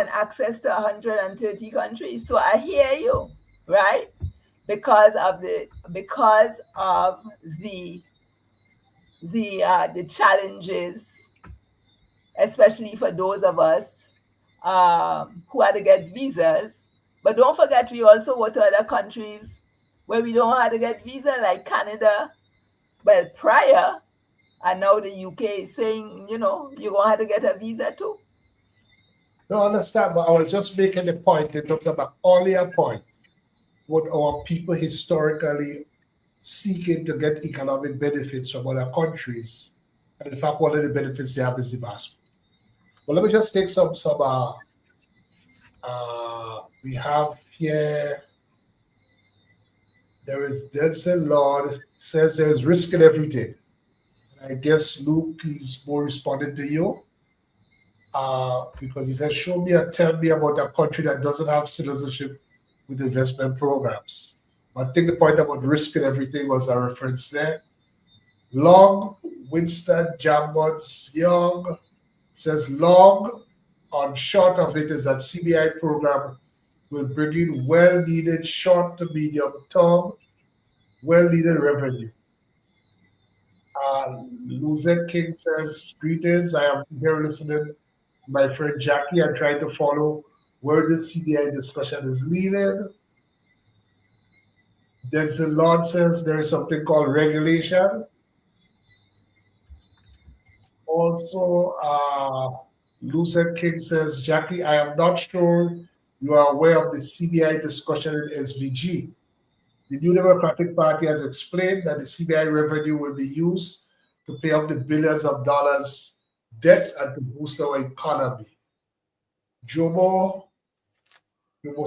access to 130 countries. So I hear you, right? Because of the challenges, especially for those of us who had to get visas. But don't forget, we also go to other countries where we don't have to get visa, like Canada. Well, prior, and now the UK is saying, you know, you're going to have to get a visa too. No, I understand, but I was just making the point in terms of an earlier point. What our people historically seeking to get economic benefits from other countries, and in fact, one of the benefits they have is the passport. Well, let me just take some we have here, there's a law that says there is risk in everything. I guess Luke is more responding to you because he said, show me or tell me about a country that doesn't have citizenship with investment programs. I think the point about risk and everything was a reference there. Long, Winston, Jambots, Young says long on short of it is that CBI program will bring in well-needed short to medium term, well-needed revenue. Luzette King says, greetings, I am here listening to my friend Jacqui and trying to follow where this CBI discussion is leading. There's a Lord says there is something called regulation. Also, Lucette King says, Jacqui, I am not sure you are aware of the CBI discussion in SVG. The New Democratic Party has explained that the CBI revenue will be used to pay off the billions of dollars debt and to boost our economy. Jomo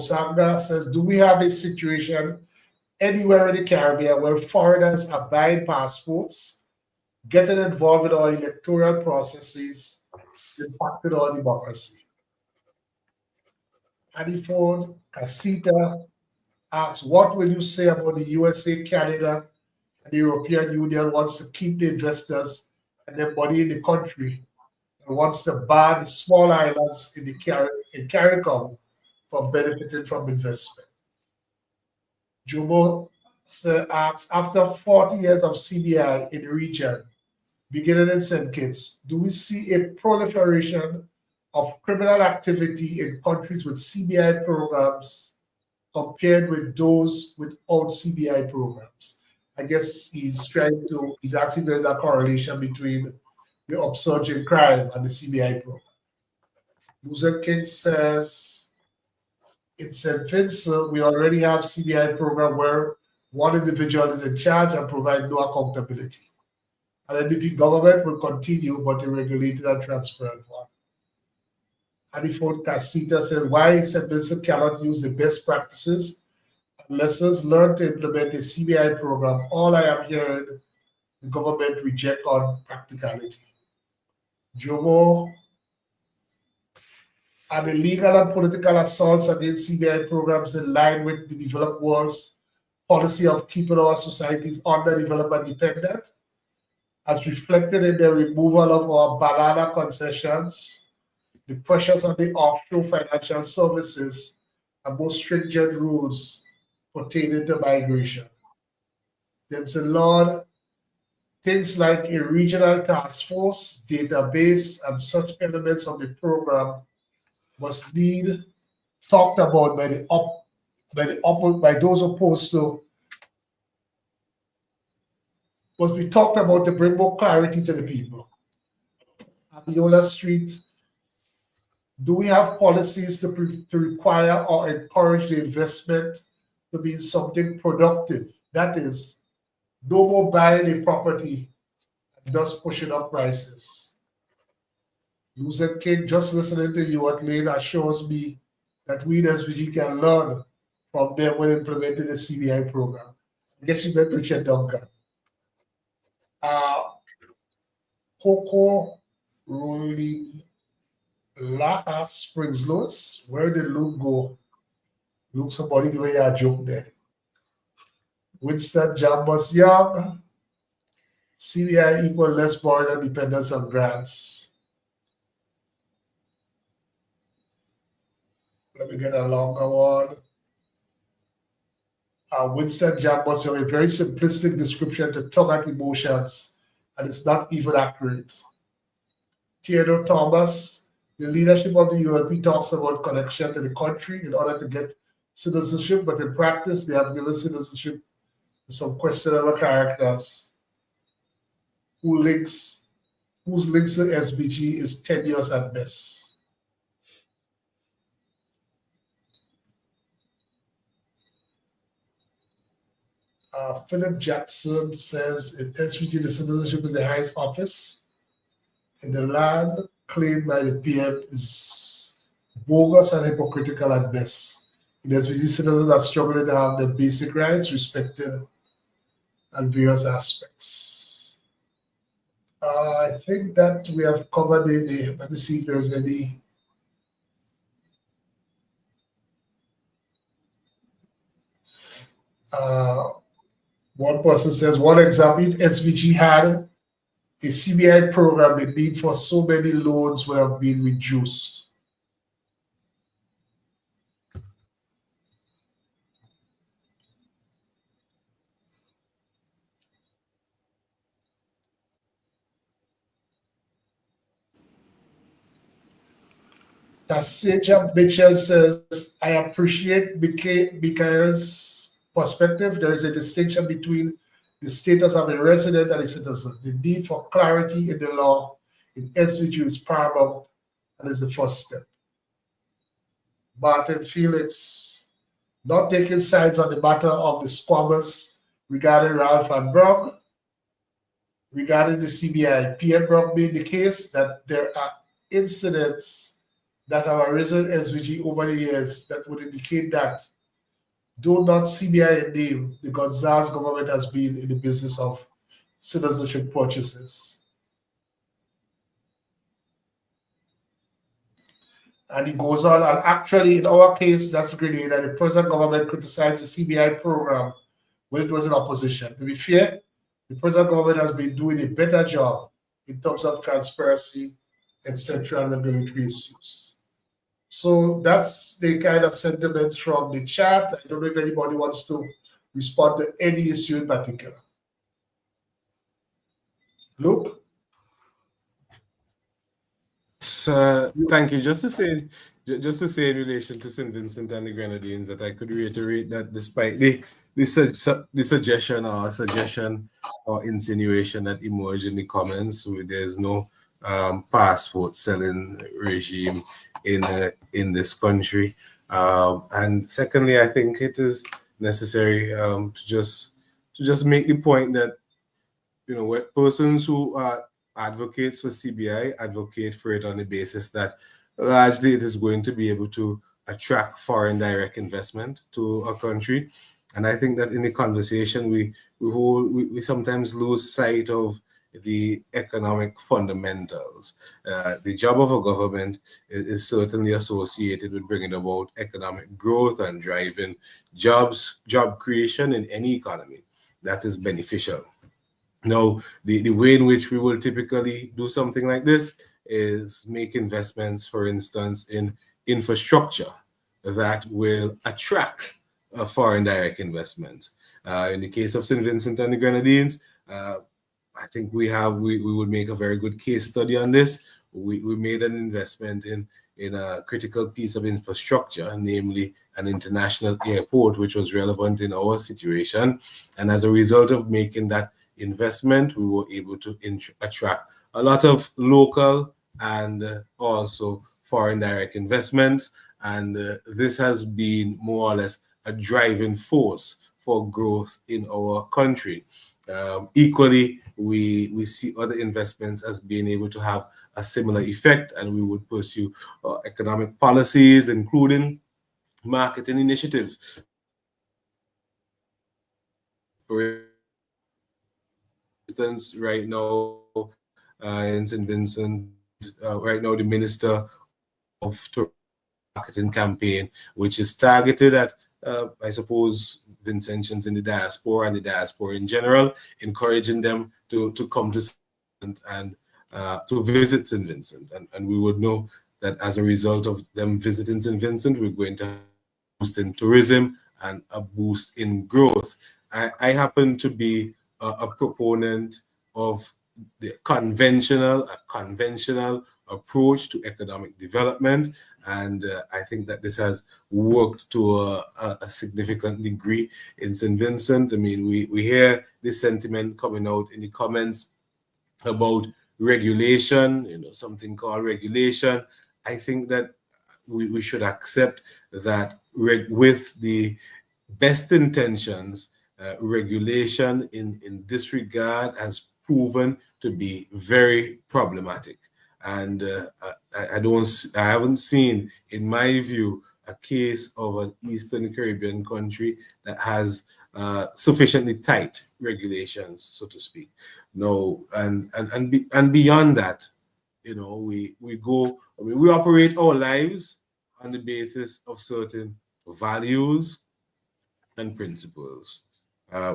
Sanga says, do we have a situation anywhere in the Caribbean where foreigners are buying passports, getting involved in our electoral processes, impacting our democracy? Adiford Casita asks, what will you say about the USA, Canada, and the European Union wants to keep the investors and their money in the country and wants to ban the small islands in the CARICOM from benefiting from investment? Jomo asks, after 40 years of CBI in the region, beginning in St. Kitts, do we see a proliferation of criminal activity in countries with CBI programs compared with those without CBI programs? I guess he's asking if there's a correlation between the upsurge in crime and the CBI program. Loser King says, in St. Vincent, we already have CBI program where one individual is in charge and provide no accountability. And NDP government will continue, but a regulated and transparent one. Adiford Casita says, why St. Vincent cannot use the best practices and lessons learned to implement a CBI program? All I am hearing the government reject on practicality. Jomo, and the legal and political assaults against CBI programs in line with the developed world's policy of keeping our societies underdeveloped and dependent, as reflected in the removal of our banana concessions, the pressures on the offshore financial services, and more stringent rules pertaining to migration. There's a lot, things like a regional task force, database, and such elements of the program must be talked about by those opposed to, must be talked about to bring more clarity to the people. Abiola Street Do we have policies to require or encourage the investment to be something productive? That is, no more buying a property and thus pushing up prices. Losing King, just listening to you at Layne assures me that we in SVG can learn from them when implementing the CBI program. I guess you met Richard Duncan. Coco Rolling Laha Springs Lewis, where did Luke go? Luke, somebody give me a joke there. Winston Jambus Young, CBI equal less borrowing and dependence on grants. Let me get a longer one. Winston Jambus Young, a very simplistic description to tug at emotions, and it's not even accurate. Theodore Thomas, the leadership of the ULP talks about connection to the country in order to get citizenship, but in practice, they have given citizenship to some questionable characters whose links to SBG is tenuous at best. Philip Jackson says in SVG, the citizenship is the highest office in the land claimed by the PM is bogus and hypocritical at best. In SVG, citizens are struggling to have their basic rights respected and various aspects. I think that we have covered the let me see if there's any. One person says, one example, if SVG had a CBI program, the need for so many loans would have been reduced. Taseja Mitchell says, I appreciate Mikhail's perspective. There is a distinction between the status of a resident and a citizen. The need for clarity in the law in SVG is paramount and is the first step. Martin Felix, not taking sides on the matter of the squabbers regarding Ralph and Brock. Regarding the CBI, PM Brock made the case that there are incidents that have arisen in SVG over the years that would indicate that, though not CBI in name, the Gonzalez government has been in the business of citizenship purchases. And he goes on, and actually in our case, that's Grenada, the present government criticized the CBI program when it was in opposition. To be fair, the present government has been doing a better job in terms of transparency, etc., and regulatory issues. So that's the kind of sentiments from the chat. I don't know if anybody wants to respond to any issue in particular. Luke? So, thank you. Just to say in relation to St. Vincent and the Grenadines, that I could reiterate that despite the suggestion or insinuation that emerged in the comments, there's no passport selling regime in this country. And secondly, I think it is necessary to just make the point that, you know, what persons who are advocates for CBI advocate for it on the basis that largely it is going to be able to attract foreign direct investment to a country. And I think that in the conversation, we sometimes lose sight of the economic fundamentals. The job of a government is certainly associated with bringing about economic growth and driving job creation in any economy that is beneficial. Now, the way in which we will typically do something like this is make investments, for instance, in infrastructure that will attract foreign direct investment. In the case of St. Vincent and the Grenadines, I think we would make a very good case study on this. We made an investment in a critical piece of infrastructure, namely an international airport, which was relevant in our situation. And as a result of making that investment, we were able to attract a lot of local and also foreign direct investments, and this has been more or less a driving force for growth in our country. Equally, we see other investments as being able to have a similar effect, and we would pursue economic policies, including marketing initiatives. For instance, right now in St. Vincent, right now the Minister of Marketing campaign, which is targeted at, I suppose, Vincentians in the diaspora and the diaspora in general, encouraging them to come to St. Vincent and to visit St. Vincent. And we would know that as a result of them visiting St. Vincent, we're going to have a boost in tourism and a boost in growth. I happen to be a proponent of the conventional approach to economic development, and I think that this has worked to a significant degree in St. Vincent. I mean, we hear this sentiment coming out in the comments about regulation, something called regulation. I think that we should accept that with the best intentions, regulation in this regard has proven to be very problematic. And I haven't seen, in my view, a case of an Eastern Caribbean country that has sufficiently tight regulations, so to speak. No, and beyond that, we operate our lives on the basis of certain values and principles.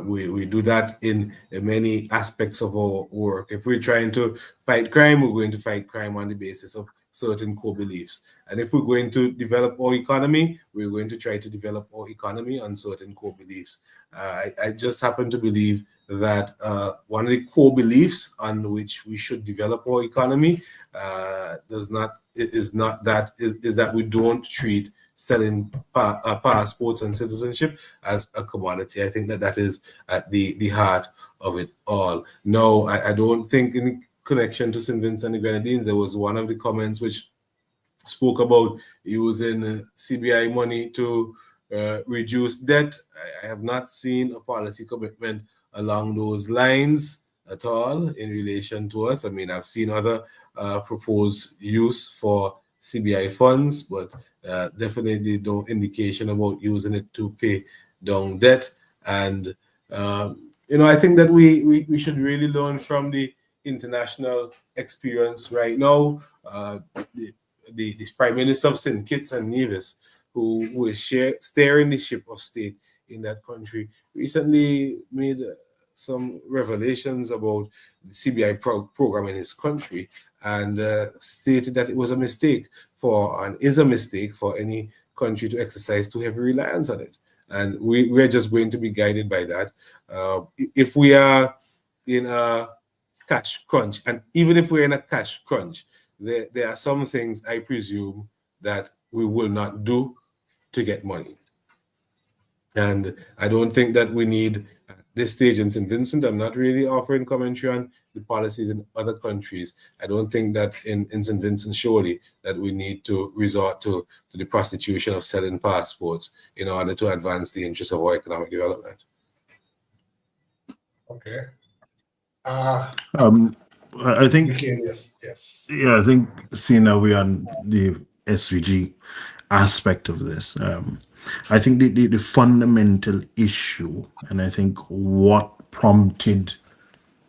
We do that in many aspects of our work. If we're trying to fight crime, we're going to fight crime on the basis of certain core beliefs. And if we're going to develop our economy, we're going to try to develop our economy on certain core beliefs. I just happen to believe that one of the core beliefs on which we should develop our economy is that we don't treat selling passports and citizenship as a commodity. I think that is at the heart of it all. No, I don't think in connection to St. Vincent and the Grenadines, there was one of the comments which spoke about using CBI money to reduce debt. I have not seen a policy commitment along those lines at all in relation to us. I mean, I've seen other proposed use for CBI funds, but definitely no indication about using it to pay down debt. And I think that we should really learn from the international experience right now. The Prime Minister of St. Kitts and Nevis, who is steering the ship of state in that country, recently made some revelations about the CBI program in his country, and stated that it was a mistake is a mistake for any country to exercise too heavy reliance on it. And we're just going to be guided by that. If we are in a cash crunch, and even if we're in a cash crunch, there are some things, I presume, that we will not do to get money. And I don't think that we need, at this stage in St. Vincent, I'm not really offering commentary on the policies in other countries. I don't think that in St. Vincent, surely, that we need to resort to the prostitution of selling passports in order to advance the interests of our economic development. Okay. I think, okay, yes. Yeah, I think seeing now we're on the SVG aspect of this, I think the fundamental issue, and I think what prompted,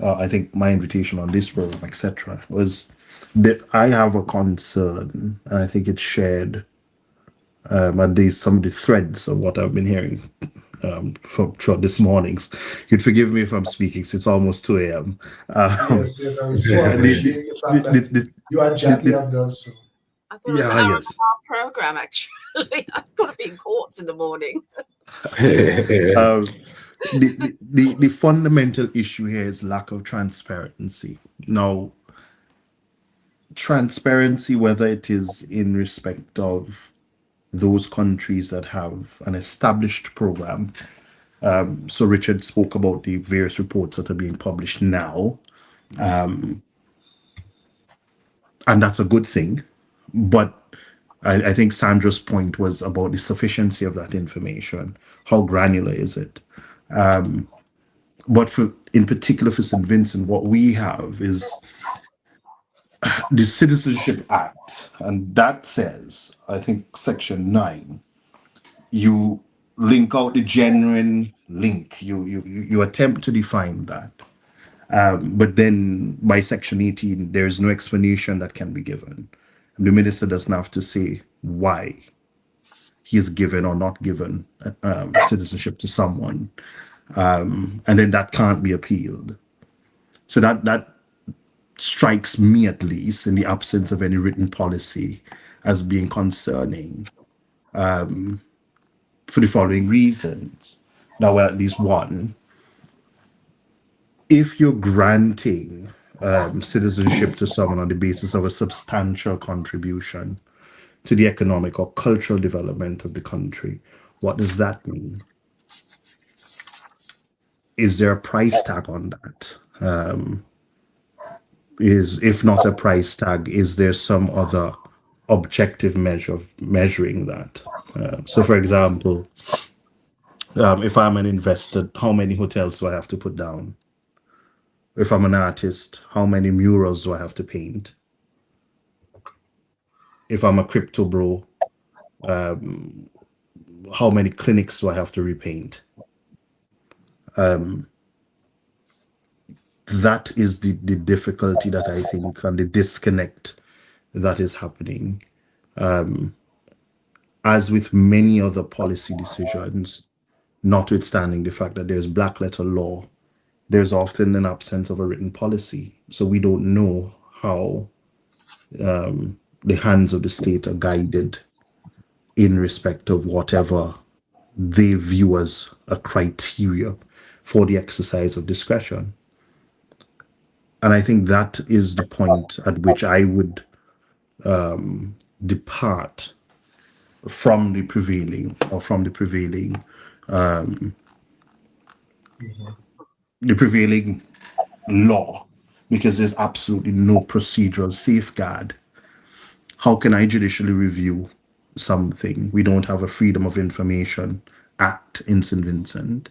I think my invitation on this program, etc., was that I have a concern, and I think it's shared at least some of the threads of what I've been hearing throughout this morning's. You'd forgive me if I'm speaking, since it's almost 2 a.m. Yes, I was so appreciating the fact that you and Jacqui have done so. I thought it was an hour and a half program, actually. I've got to be in courts in the morning. The fundamental issue here is lack of transparency. Now, transparency, whether it is in respect of those countries that have an established program. So Richard spoke about the various reports that are being published now. And that's a good thing. But I think Sandra's point was about the sufficiency of that information. How granular is it? But in particular for St. Vincent, what we have is the Citizenship Act, and that says, I think Section 9, you link out the genuine link. You attempt to define that. But then by Section 18, there is no explanation that can be given. The minister doesn't have to say why he is given or not given citizenship to someone. And then that can't be appealed. So that strikes me, at least, in the absence of any written policy, as being concerning for the following reasons. Now, well, at least one, if you're granting citizenship to someone on the basis of a substantial contribution to the economic or cultural development of the country, what does that mean? Is there a price tag on that? If not a price tag, is there some other objective measure of measuring that? So, for example, if I'm an investor, how many hotels do I have to put down? If I'm an artist, how many murals do I have to paint? If I'm a crypto bro, how many clinics do I have to repaint? That is the difficulty that I think, and the disconnect that is happening. As with many other policy decisions, notwithstanding the fact that there's black letter law, there's often an absence of a written policy. So we don't know how the hands of the state are guided in respect of whatever they view as a criteria for the exercise of discretion. And I think that is the point at which I would depart from the prevailing law, because there's absolutely no procedural safeguard. How can I judicially review something? We don't have a Freedom of Information Act in St. Vincent.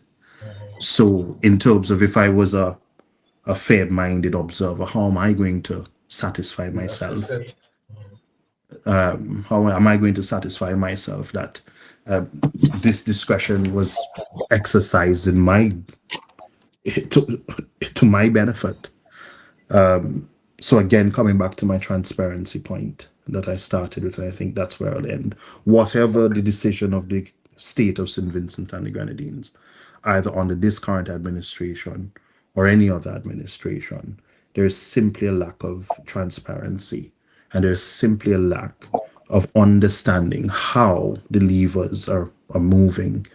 So in terms of, if I was a fair-minded observer, how am I going to satisfy myself? How am I going to satisfy myself that this discretion was exercised in to my benefit? So again, coming back to my transparency point that I started with, I think that's where I'll end. Whatever the decision of the state of St. Vincent and the Grenadines, either under this current administration or any other administration, there's simply a lack of transparency, and there's simply a lack of understanding how the levers are moving.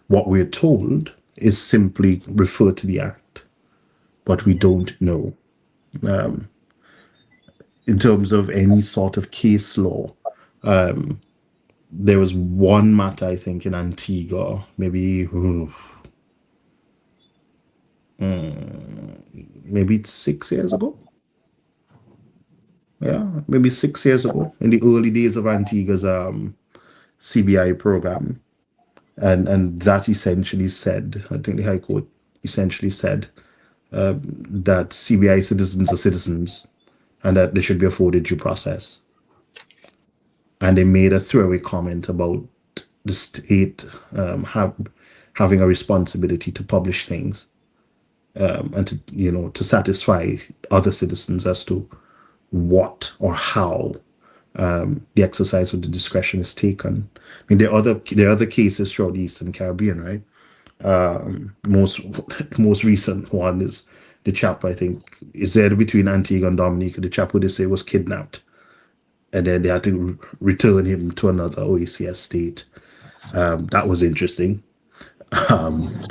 What we're told is simply refer to the act, but we don't know. In terms of any sort of case law, there was one matter, I think, in Antigua, maybe it's 6 years ago. Yeah, maybe 6 years ago, in the early days of Antigua's CBI program. And that essentially said, I think the High Court essentially said that CBI citizens are citizens and that they should be afforded due process. And they made a throwaway comment about the state having a responsibility to publish things and to satisfy other citizens as to what or how the exercise of the discretion is taken. I mean, there are other cases throughout the Eastern Caribbean, right? Most recent one is the chap, I think, is there between Antigua and Dominica, the chap who they say was kidnapped, and then they had to return him to another OACS state. That was interesting. And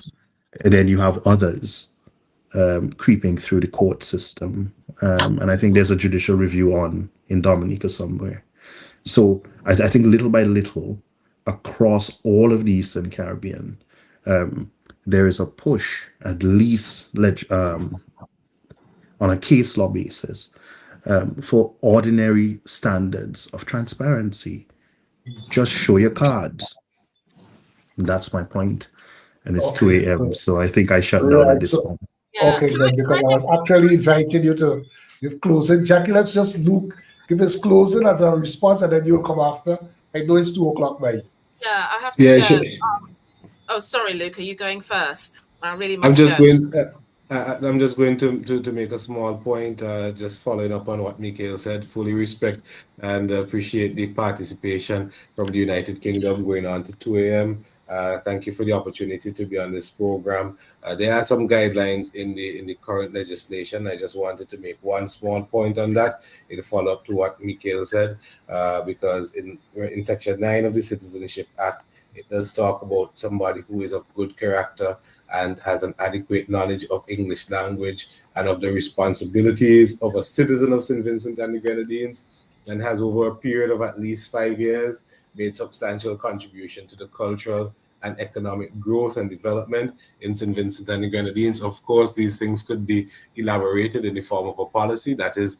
then you have others creeping through the court system. And I think there's a judicial review in Dominica somewhere. So I think little by little, across all of the Eastern Caribbean, there is a push, at least on a case law basis, for ordinary standards of transparency. Just show your cards. And that's my point. And it's 2 a.m. So I think I shut down at this point. Yeah. Okay, good, because I was actually inviting you to give closing. Jacqui, let's just give his closing as a response, and then you'll come after. I know it's 2 o'clock by you. Yeah, I have to go. Oh, sorry, Luke. Are you going first? I really must I'm just going to make a small point, just following up on what Mikhail said. Fully respect and appreciate the participation from the United Kingdom going on to 2 a.m. Thank you for the opportunity to be on this program. There are some guidelines in the current legislation. I just wanted to make one small point on that in follow-up to what Mikhail said, because in Section 9 of the Citizenship Act, it does talk about somebody who is of good character and has an adequate knowledge of English language and of the responsibilities of a citizen of St. Vincent and the Grenadines, and has over a period of at least 5 years made substantial contribution to the cultural and economic growth and development in St. Vincent and the Grenadines. Of course, these things could be elaborated in the form of a policy. That is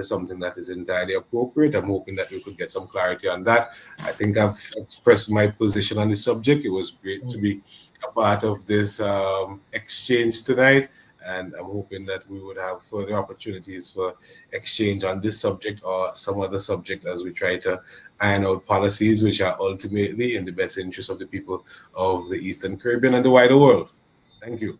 something that is entirely appropriate. I'm hoping that we could get some clarity on that. I think I've expressed my position on the subject. It was great to be a part of this exchange tonight. And I'm hoping that we would have further opportunities for exchange on this subject or some other subject as we try to iron out policies which are ultimately in the best interest of the people of the Eastern Caribbean and the wider world. Thank you.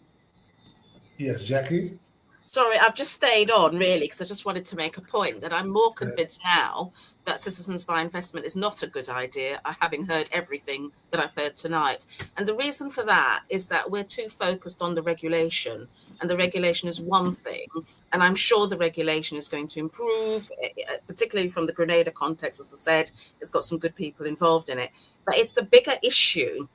Yes, Jacqui? Sorry, I've just stayed on really because I just wanted to make a point that I'm more convinced now that Citizens by Investment is not a good idea, having heard everything that I've heard tonight. And the reason for that is that we're too focused on the regulation, and the regulation is one thing. And I'm sure the regulation is going to improve, particularly from the Grenada context. As I said, it's got some good people involved in it. But it's the bigger issue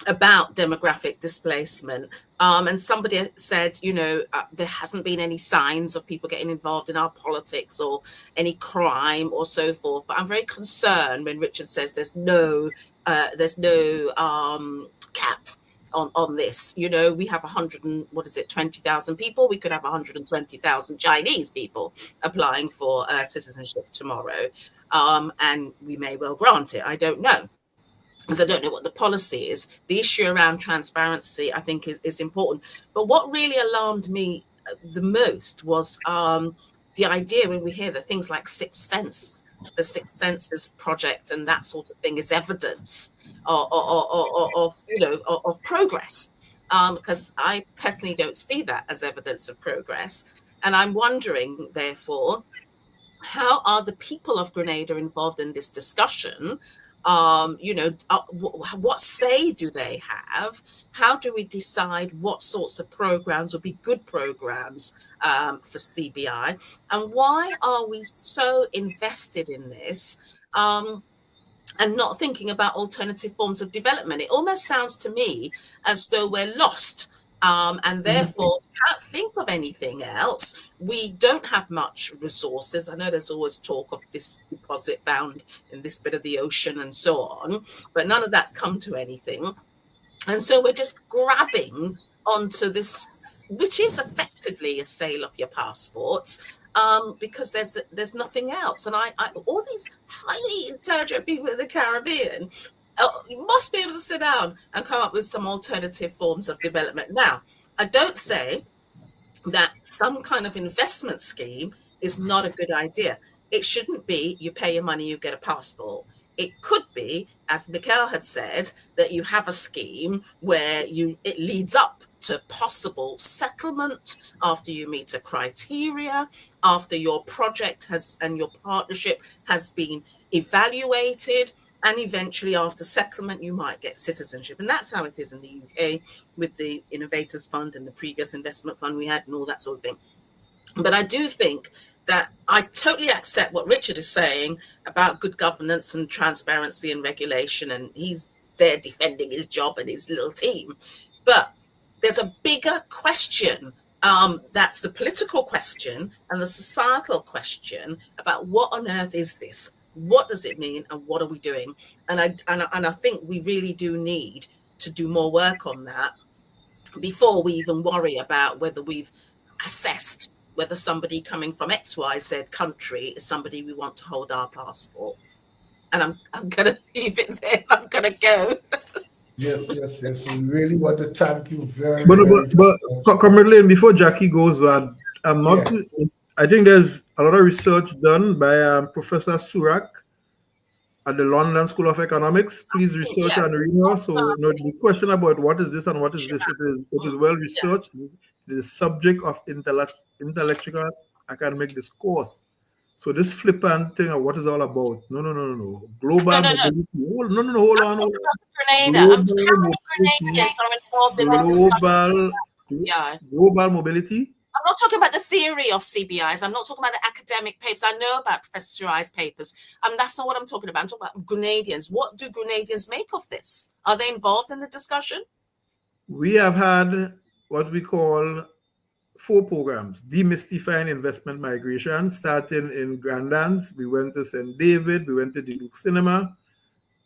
about demographic displacement. And somebody said, there hasn't been any signs of people getting involved in our politics or any crime or so forth. But I'm very concerned when Richard says there's no cap on this. We have 20,000 people. We could have 120,000 Chinese people applying for citizenship tomorrow. And we may well grant it. I don't know, because I don't know what the policy is. The issue around transparency, I think, is important. But what really alarmed me the most was the idea when we hear that things like Sixth Sense, the Sixth Senses project and that sort of thing is evidence of progress. Because I personally don't see that as evidence of progress. And I'm wondering, therefore, how are the people of Grenada involved in this discussion? What say do they have? How do we decide what sorts of programs would be good programs for CBI? And why are we so invested in this and not thinking about alternative forms of development? It almost sounds to me as though we're lost. And therefore can't think of anything else. We don't have much resources. I know there's always talk of this deposit found in this bit of the ocean and so on, but none of that's come to anything. And so we're just grabbing onto this, which is effectively a sale of your passports, because there's nothing else. And I all these highly intelligent people in the Caribbean, you must be able to sit down and come up with some alternative forms of development. Now, I don't say that some kind of investment scheme is not a good idea. It shouldn't be you pay your money, you get a passport. It could be, as Mikhail had said, that you have a scheme where it leads up to possible settlement after you meet a criteria, after your project and your partnership has been evaluated. And eventually, after settlement, you might get citizenship. And that's how it is in the UK with the Innovators Fund and the previous investment fund we had and all that sort of thing. But I do think that I totally accept what Richard is saying about good governance and transparency and regulation. And he's there defending his job and his little team. But there's a bigger question. That's the political question and the societal question about what on earth is this? What does it mean and what are we doing? And I think we really do need to do more work on that before we even worry about whether we've assessed whether somebody coming from XYZ country is somebody we want to hold our passport. And I'm going to leave it there. I'm going to go. Yes. We really want to thank you very, But much. Comrade Layne, before Jacqui goes, I'm not. Yeah. I think there's a lot of research done by Professor Surak at the London School of Economics. Please research and read her. So the question about what is this and what is this, it is well researched. It is subject of intellectual academic discourse. So this flippant thing of what is all about? No. Global mobility. Hold on. Global mobility. I'm not talking about the theory of CBIs. I'm not talking about the academic papers. I know about professorized papers. That's not what I'm talking about. I'm talking about Grenadians. What do Grenadians make of this? Are they involved in the discussion? We have had what we call 4 programs: demystifying investment migration, starting in Grandans. We went to St. David, we went to the Duke Cinema,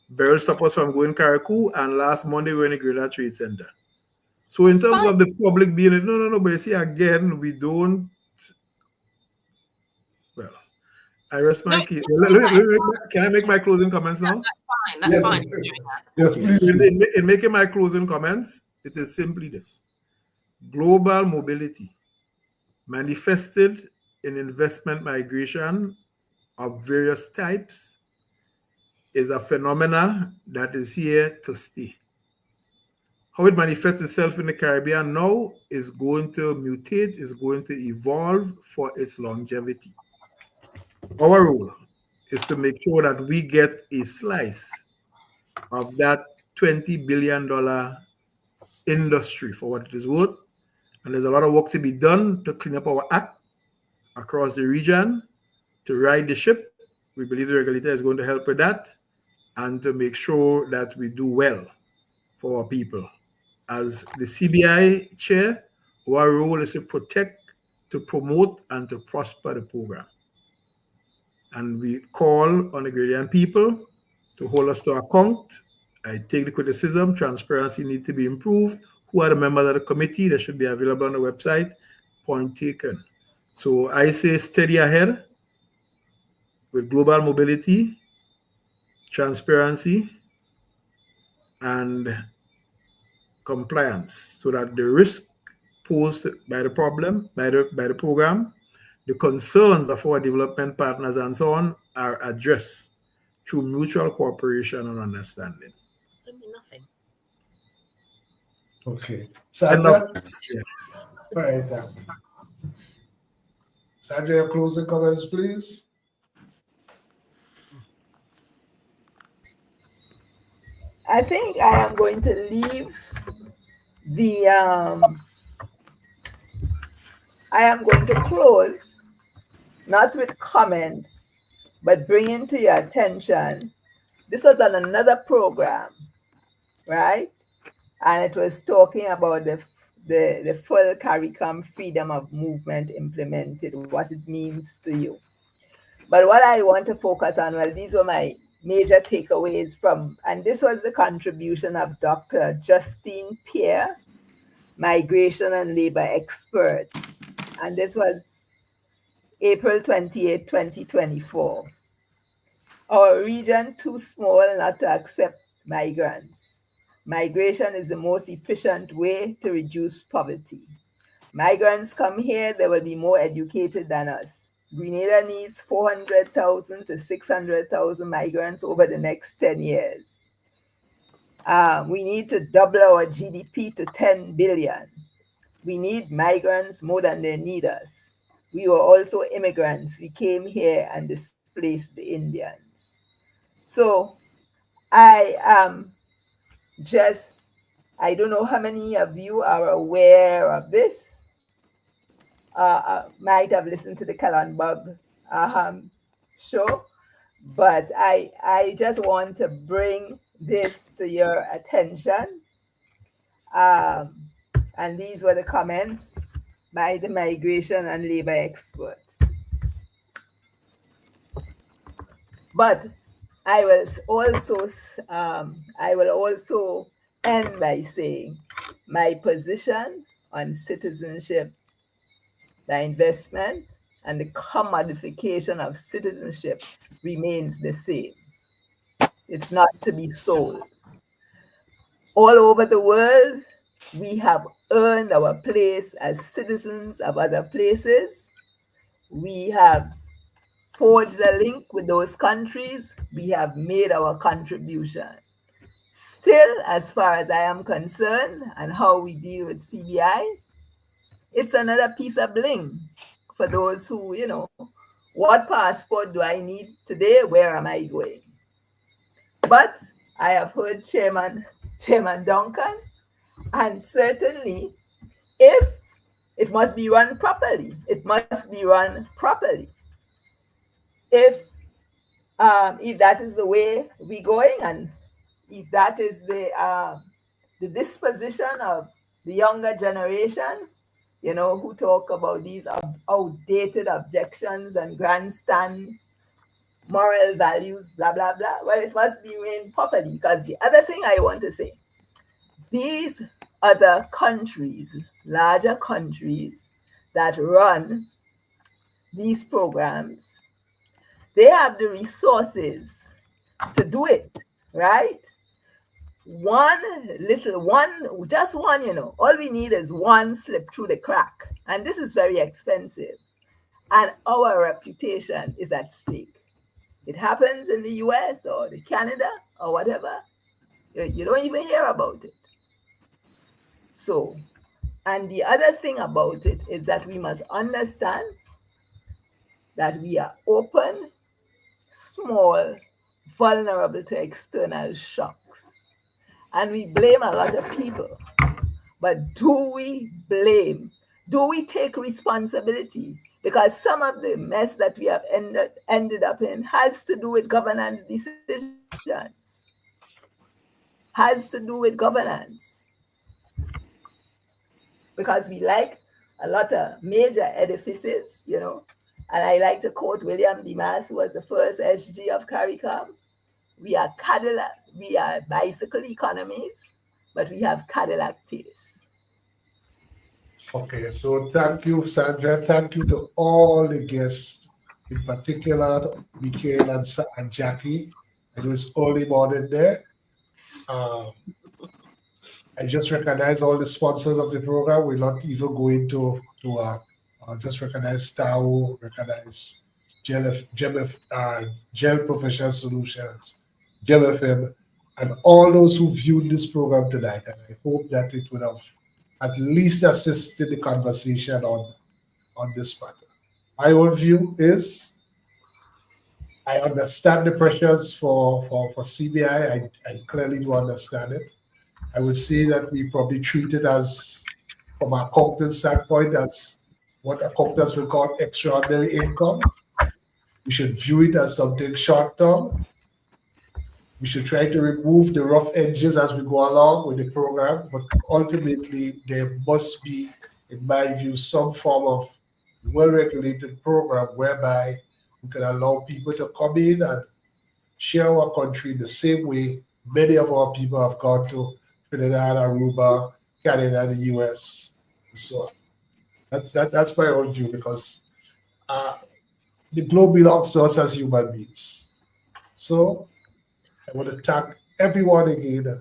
Beryl stopped us from going Carriacou, and last Monday we were in the Greater Trade Center. So in terms of the public being, no, but you see, again, we don't, well, I rest my case. Can I make my closing comments now? That's fine. In making my closing comments, it is simply this: global mobility manifested in investment migration of various types is a phenomena that is here to stay. How it manifests itself in the Caribbean now is going to mutate, is going to evolve for its longevity. Our role is to make sure that we get a slice of that $20 billion industry for what it is worth. And there's a lot of work to be done to clean up our act across the region, to ride the ship. We believe the regulator is going to help with that, and to make sure that we do well for our people. As the CBI chair, our role is to protect, to promote, and to prosper the program. And we call on the Grenadian people to hold us to account. I take the criticism. Transparency needs to be improved. Who are the members of the committee? They should be available on the website. Point taken. So I say steady ahead with global mobility, transparency, and compliance, so that the risk posed by the problem, by the program, the concerns of our development partners and so on are addressed through mutual cooperation and understanding. Nothing. Okay. Sandra? Yeah. All right, thanks. Sandra, your closing comments, please. I think I am going to leave the, I am going to close, not with comments, but bringing to your attention, this was on another program, right? And it was talking about the full CARICOM freedom of movement implemented, what it means to you. But what I want to focus on, well, these were my major takeaways from, and this was the contribution of Dr. Justine Pierre, migration and labor expert. And this was April 28, 2024. Our region too small not to accept migrants. Migration is the most efficient way to reduce poverty. Migrants come here, they will be more educated than us. Grenada needs 400,000 to 600,000 migrants over the next 10 years. We need to double our GDP to 10 billion. We need migrants more than they need us. We were also immigrants. We came here and displaced the Indians. So I am I don't know how many of you are aware of this. Might have listened to the Callan Bob show, but I just want to bring this to your attention. And these were the comments by the migration and labor expert. But I will also end by saying my position on citizenship by investment and the commodification of citizenship remains the same. It's not to be sold. All over the world, we have earned our place as citizens of other places. We have forged a link with those countries. We have made our contribution. Still, as far as I am concerned, and how we deal with CBI, it's another piece of bling for those who, what passport do I need today? Where am I going? But I have heard Chairman Duncan, and certainly if it must be run properly, it must be run properly. If that is the way we're going, and if that is the disposition of the younger generation, who talk about these outdated objections and grandstand moral values, blah, blah, blah. Well, it must be ran properly, because the other thing I want to say, these other countries, larger countries that run these programs, they have the resources to do it, right? Just one, all we need is one slip through the crack. And this is very expensive. And our reputation is at stake. It happens in the US or the Canada or whatever, you don't even hear about it. So, and the other thing about it is that we must understand that we are open, small, vulnerable to external shocks. And we blame a lot of people. But do we take responsibility? Because some of the mess that we have ended up in has to do with governance decisions. Has to do with governance. Because we like a lot of major edifices, and I like to quote William Demas, who was the first SG of CARICOM. We are bicycle economies, but we have Cadillac taste. Okay, so thank you, Sandra. Thank you to all the guests, in particular, Mikhail and Jacqui. It was early morning there. I just recognize all the sponsors of the program. We're not even going to just recognize Tao, recognize Gel Professional Solutions, Gel FM, and all those who viewed this program tonight. And I hope that it would have at least assisted the conversation on this matter. My own view is I understand the pressures for CBI. I clearly do understand it. I would say that we probably treat it as, from our accountant standpoint, as what accountants will call extraordinary income. We should view it as something short-term. We should try to remove the rough edges as we go along with the program, but ultimately there must be, in my view, some form of well-regulated program whereby we can allow people to come in and share our country the same way many of our people have gone to Trinidad, Aruba, Canada, the US, and so on. That's my own view, because the globe belongs to us as human beings. So I want to thank everyone again,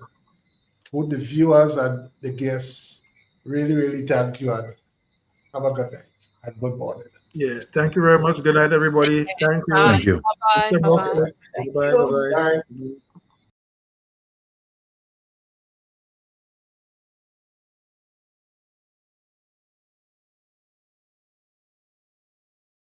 both the viewers and the guests. Really, really thank you, and have a good night and good morning. Yeah, thank you very much. Good night, everybody. Thank you. Thank you. Bye-bye. Bye-bye. Bye-bye. Bye.